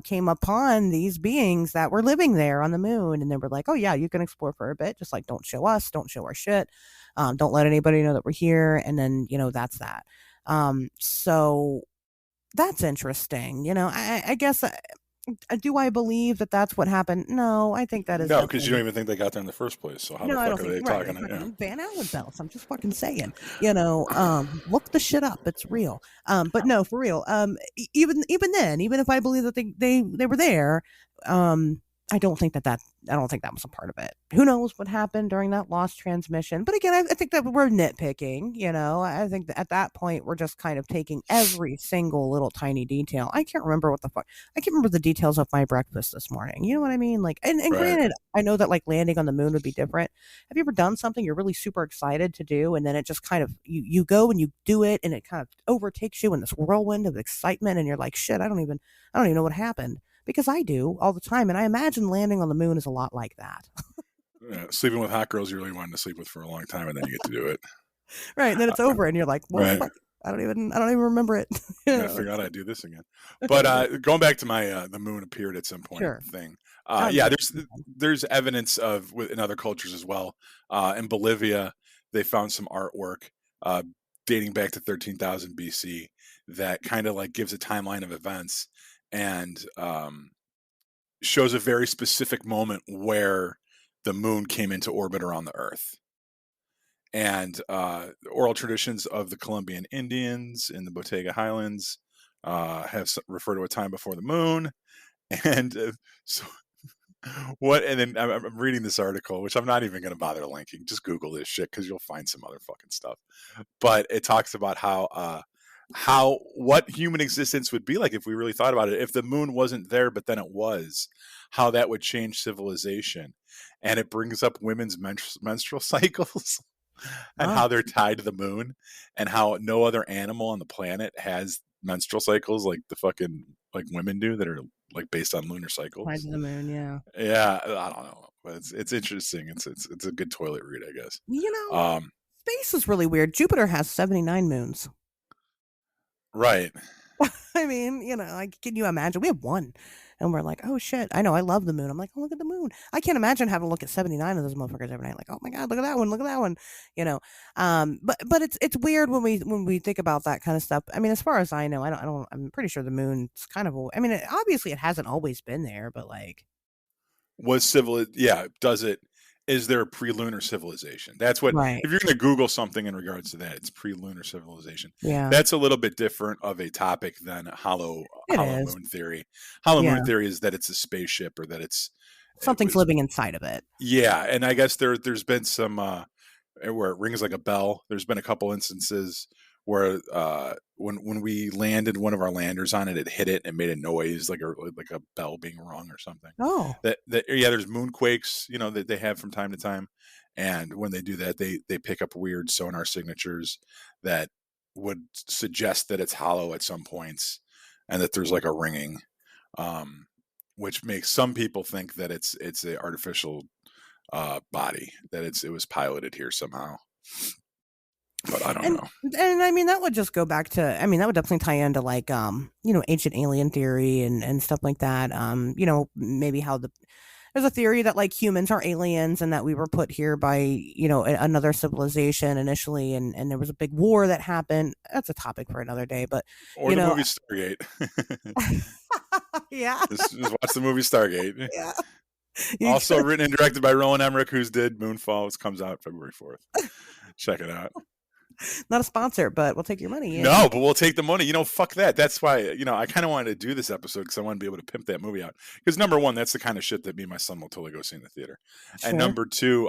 came upon these beings that were living there on the moon, and they were like, "Oh yeah, you can explore for a bit, just like don't show us, don't show our shit, don't let anybody know that we're here," and then that's that. So that's interesting. I guess. Do I believe that that's what happened? No, I think that is No, because you don't definitely. even think they got there in the first place. So how the No, I don't fuck are think they right. talking? It's Yeah. not Van Allen bells. I'm just fucking saying. Look the shit up. It's real. But no, for real. Even then, even if I believe that they were there, I don't think I don't think that was a part of it. Who knows what happened during that lost transmission? But again, I think that we're nitpicking. I think that at that point we're just kind of taking every single little tiny detail. I can't remember what the fuck. I can't remember the details of my breakfast this morning. You know what I mean? Like, and Right. granted, I know that like landing on the moon would be different. Have you ever done something you're really super excited to do, and then it just kind of you go and you do it, and it kind of overtakes you in this whirlwind of excitement, and you're like, shit, I don't even know what happened. Because I do all the time, and I imagine landing on the moon is a lot like that. Sleeping with hot girls you really wanted to sleep with for a long time, and then you get to do it. Right, and then it's over, and you're like, "What the Right. fuck? I don't even remember it." I figured out I'd do this again. But going back to my the moon appeared at some point Sure. thing. Oh, Yeah, yeah. there's evidence of in other cultures as well. In Bolivia, they found some artwork uh, dating back to 13,000 BC that kind of like gives a timeline of events and shows a very specific moment where the moon came into orbit around the Earth. And the oral traditions of the Colombian Indians in the Botega Highlands have referred to a time before the moon. And so, what? And then I'm reading this article, which I'm not even going to bother linking. Just Google this shit because you'll find some other fucking stuff. But it talks about how what human existence would be like if we really thought about it. If the moon wasn't there, but then it was, how that would change civilization. And it brings up women's menstrual cycles and Oh, how they're tied to the moon and how no other animal on the planet has menstrual cycles like the fucking like women do that are like based on lunar tied cycles. to the moon, yeah. Yeah, I don't know, but it's interesting. It's a good toilet read, I guess. You know, Um, space is really weird. Jupiter has 79 moons. right. I mean, like, can you imagine? We have one, and we're like, oh shit. I know, I love the moon. I'm like, oh, look at the moon. I can't imagine having to look at 79 of those motherfuckers every night. Like, oh my god, look at that one, look at that one. You know, but it's weird when we think about that kind of stuff. I mean, as far as I know, I don't. I'm pretty sure the moon's kind of. I mean, obviously it hasn't always been there, but like, Was civil? Yeah. Does it? Is there a pre-lunar civilization? That's what. right? If you're going to Google something in regards to that, it's pre-lunar civilization. Yeah, That's a little bit different of a topic than it hollow is. moon theory. Hollow Yeah, moon theory is that it's a spaceship or that it something's was. living inside of it. Yeah, and I guess there's been some where it rings like a bell. There's been a couple instances where when we landed one of our landers on it, it hit it and made a noise like a bell being rung or something. Oh, That yeah, there's moonquakes, that they have from time to time, and when they do that, they pick up weird sonar signatures that would suggest that it's hollow at some points, and that there's like a ringing, um, which makes some people think that it's a artificial body, that it was piloted here somehow, but I don't and know. and I mean that would just go back to. I mean that would definitely tie into like ancient alien theory and stuff like that. Maybe how there's a theory that like humans are aliens and that we were put here by another civilization initially, and there was a big war that happened. That's a topic for another day, but Or you the know, movie Stargate. yeah, Just watch the movie Stargate. yeah. You Also written and directed by Roland Emmerich, who's did Moonfall. It comes out February 4th. Check it out. not a sponsor, but we'll take your money. Yeah. No, but we'll take the money. Fuck that. That's why, I kind of wanted to do this episode because I want to be able to pimp that movie out. Because number one, that's the kind of shit that me and my son will totally go see in the theater. And Sure. number two,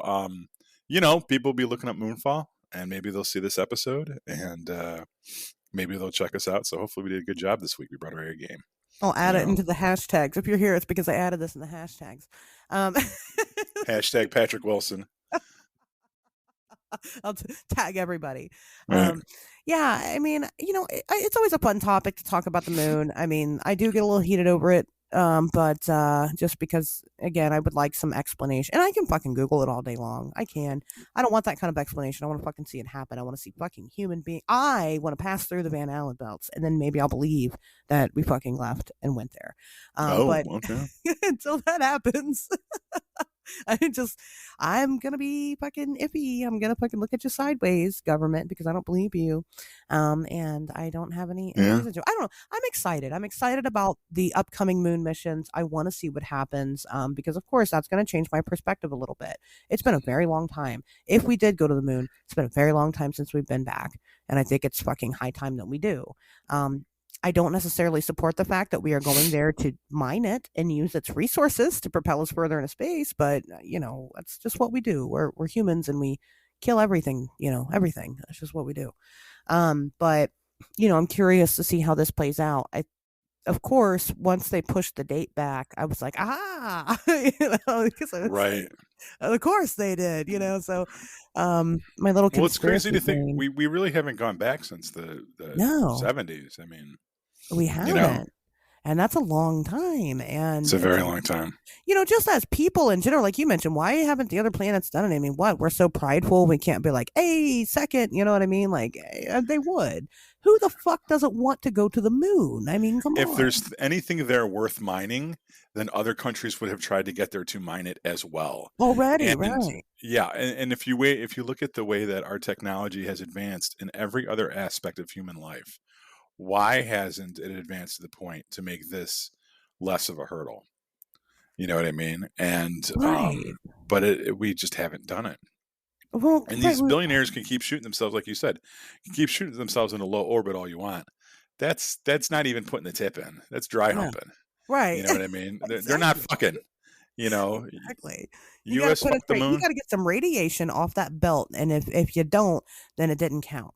people will be looking up Moonfall and maybe they'll see this episode and maybe they'll check us out. So hopefully we did a good job this week. We brought our A game. I'll add You it know? into the hashtags. If you're here, it's because I added this in the hashtags. Um, Hashtag Patrick Wilson. I'll tag everybody. Right. Yeah, I mean, it's always a fun topic to talk about the moon. I mean, I do get a little heated over it, but just because, again, I would like some explanation. And I can fucking Google it all day long. I can. I don't want that kind of explanation. I want to fucking see it happen. I want to see fucking human being. I want to pass through the Van Allen belts, and then maybe I'll believe that we fucking left and went there. But Okay. until that happens. I'm gonna be fucking iffy. I'm gonna fucking look at you sideways, government, because I don't believe you. And I don't have any Yeah. reason to. I don't know. I'm excited. I'm excited about the upcoming moon missions. I want to see what happens. Because of course that's gonna change my perspective a little bit. It's been a very long time. If we did go to the moon, it's been a very long time since we've been back. And I think it's fucking high time that we do. I don't necessarily support the fact that we are going there to mine it and use its resources to propel us further into space, but that's just what we do. We're humans and we kill everything, everything. That's just what we do. But I'm curious to see how this plays out. Of course, once they pushed the date back, I was like, because Right. of course they did, so my little Well, it's crazy conspiracy to think brain, we really haven't gone back since the no, 70s. I mean, we you know, haven't. And that's a long time. it's And a very it's long time. just as people in general, like you mentioned, why haven't the other planets done it? I mean, what? We're so prideful. We can't be like, hey, second, you know what I mean? Like, they would. Who the fuck doesn't want to go to the moon? I mean, come If on. there's anything there worth mining, then other countries would have tried to get there to mine it as well. Already, And right. yeah, and if you look at the way that our technology has advanced in every other aspect of human life, why hasn't it advanced to the point to make this less of a hurdle? You know what I mean? And Right. but we just haven't done it. Well, And right. these billionaires can keep shooting themselves, like you said, can keep shooting themselves into low orbit all you want. That's not even putting the tip in. That's dry Yeah. humping. Right. You know what I mean? They're not Exactly. fucking. You know, Exactly. You got to U.S. put it fucked the straight. You moon. got to get some radiation off that belt. And if you don't, then it didn't count.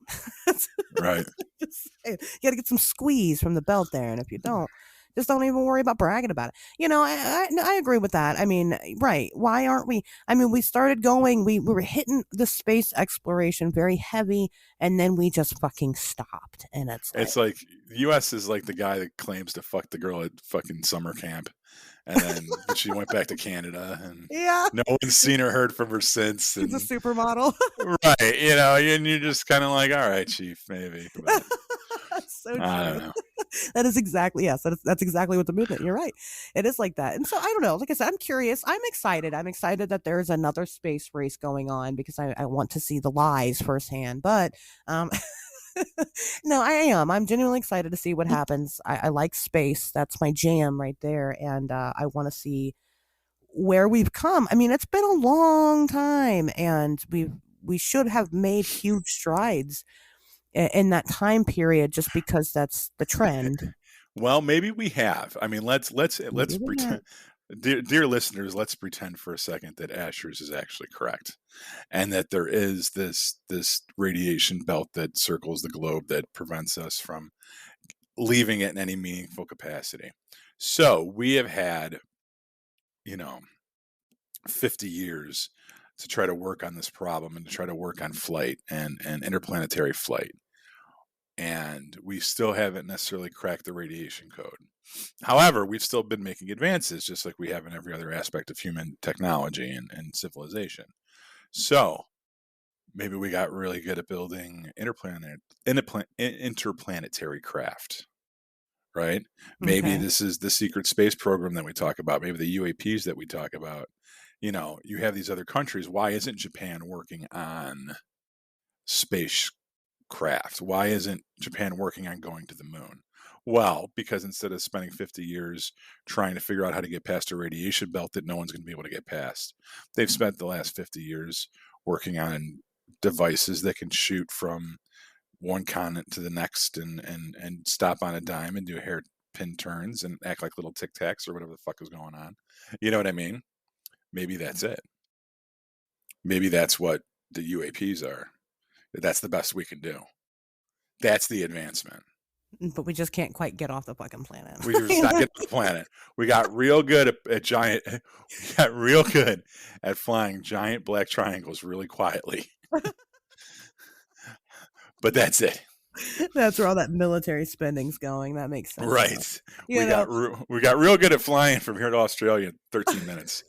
Right. Just saying. You got to get some squeeze from the belt there. And if you don't, just don't even worry about bragging about it. I agree with that. I mean, right. Why aren't we? I mean, we started going, we were hitting the space exploration very heavy, and then we just fucking stopped. And it's like, It's like the U.S. is like the guy that claims to fuck the girl at fucking summer camp, and then she went back to Canada, and yeah, no one's seen or heard from her since. he's a And supermodel. right, and you're just kind of like, all right, chief, maybe. But That's so I don't true. know. That is exactly yes. That's exactly what the movement. You're right. It is like that. And so I don't know. Like I said, I'm curious. I'm excited. I'm excited that there's another space race going on because I want to see the lies firsthand. But um, no, I am. I'm genuinely excited to see what happens. I like space. That's my jam right there, and I want to see where we've come. I mean, it's been a long time, and we should have made huge strides in that time period just because that's the trend. Well, maybe we have. I mean, let's Maybe we have. pretend, dear listeners, let's pretend for a second that Asher's is actually correct, and that there is this radiation belt that circles the globe that prevents us from leaving it in any meaningful capacity. So we have had, you know, 50 years to try to work on this problem and to try to work on flight and interplanetary flight. And we still haven't necessarily cracked the radiation code. However, we've still been making advances, just like we have in every other aspect of human technology and civilization. So maybe we got really good at building interplanetary craft, right? Maybe Okay. this is the secret space program that we talk about, maybe the UAPs that we talk about. You know, you have these other countries. Why isn't Japan working on spacecraft? Why isn't Japan working on going to the moon? Well, because instead of spending 50 years trying to figure out how to get past a radiation belt that no one's going to be able to get past, they've spent the last 50 years working on devices that can shoot from one continent to the next and stop on a dime and do hairpin turns and act like little tic tacs or whatever the fuck is going on. You know what I mean? Maybe that's it. Maybe that's what the UAPs are. That's the best we can do. That's the advancement. But we just can't quite get off the fucking planet. We just not get the planet. We got real good at giant. We got real good at flying giant black triangles really quietly. But that's it. That's where all that military spending's going. That makes sense. Right. You We know, got real good at flying from here to Australia in 13 minutes.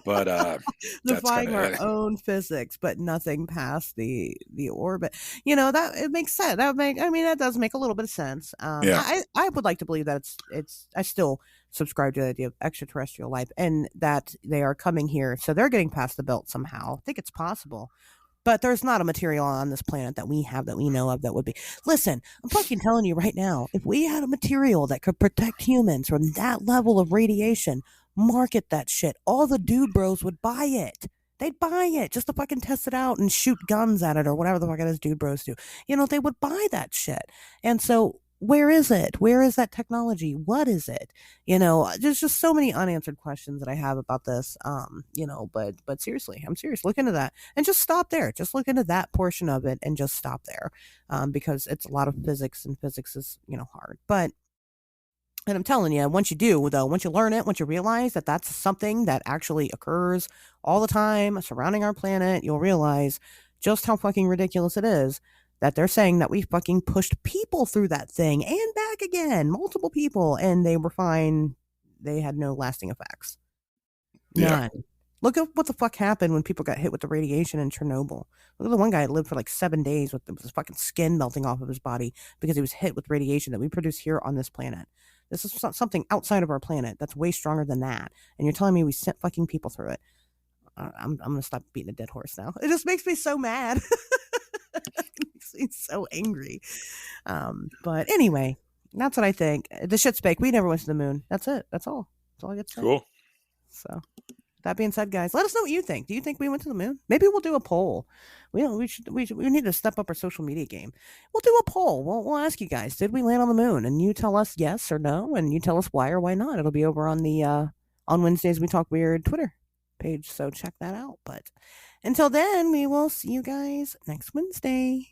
But that's kind defying of our it. own physics, but nothing past the orbit. You know that it makes sense. That make I mean that does make a little bit of sense. Yeah. I would like to believe that it's I still subscribe to the idea of extraterrestrial life and that they are coming here, so they're getting past the belt somehow. I think it's possible. But there's not a material on this planet that we have that we know of that would be. Listen, I'm fucking telling you right now, if we had a material that could protect humans from that level of radiation, market that shit. All the dude bros would buy it. They'd buy it just to fucking test it out and shoot guns at it or whatever the fuck it is dude bros do. You know, they would buy that shit. And so where is it? Where is that technology? What is it? You know, there's just so many unanswered questions that I have about this. You know, but seriously, I'm serious. Look into that and just stop there. Just look into that portion of it and just stop there, because it's a lot of physics and physics is hard. But and I'm telling you, once you do, though, once you learn it, once you realize that that's something that actually occurs all the time surrounding our planet, you'll realize just how fucking ridiculous it is that they're saying that we fucking pushed people through that thing and back again, multiple people, and they were fine. They had no lasting effects. Yeah. None. Look at what the fuck happened when people got hit with the radiation in Chernobyl. Look at the one guy that lived for like 7 days with his fucking skin melting off of his body because he was hit with radiation that we produce here on this planet. This is something outside of our planet that's way stronger than that. And you're telling me we sent fucking people through it. I'm going to stop beating a dead horse now. It just makes me so mad. It makes me so angry. But anyway, that's what I think. The shit's fake. We never went to the moon. That's it. That's all. That's all I get to say. Cool. So that being said, guys, let us know what you think. Do you think we went to the moon? Maybe we'll do a poll. We need to step up our social media game. We'll do a poll. We'll ask you guys, did we land on the moon? And you tell us yes or no, and you tell us why or why not. It'll be over on the on Wednesdays We Talk Weird Twitter page, so check that out. But until then, we will see you guys next Wednesday.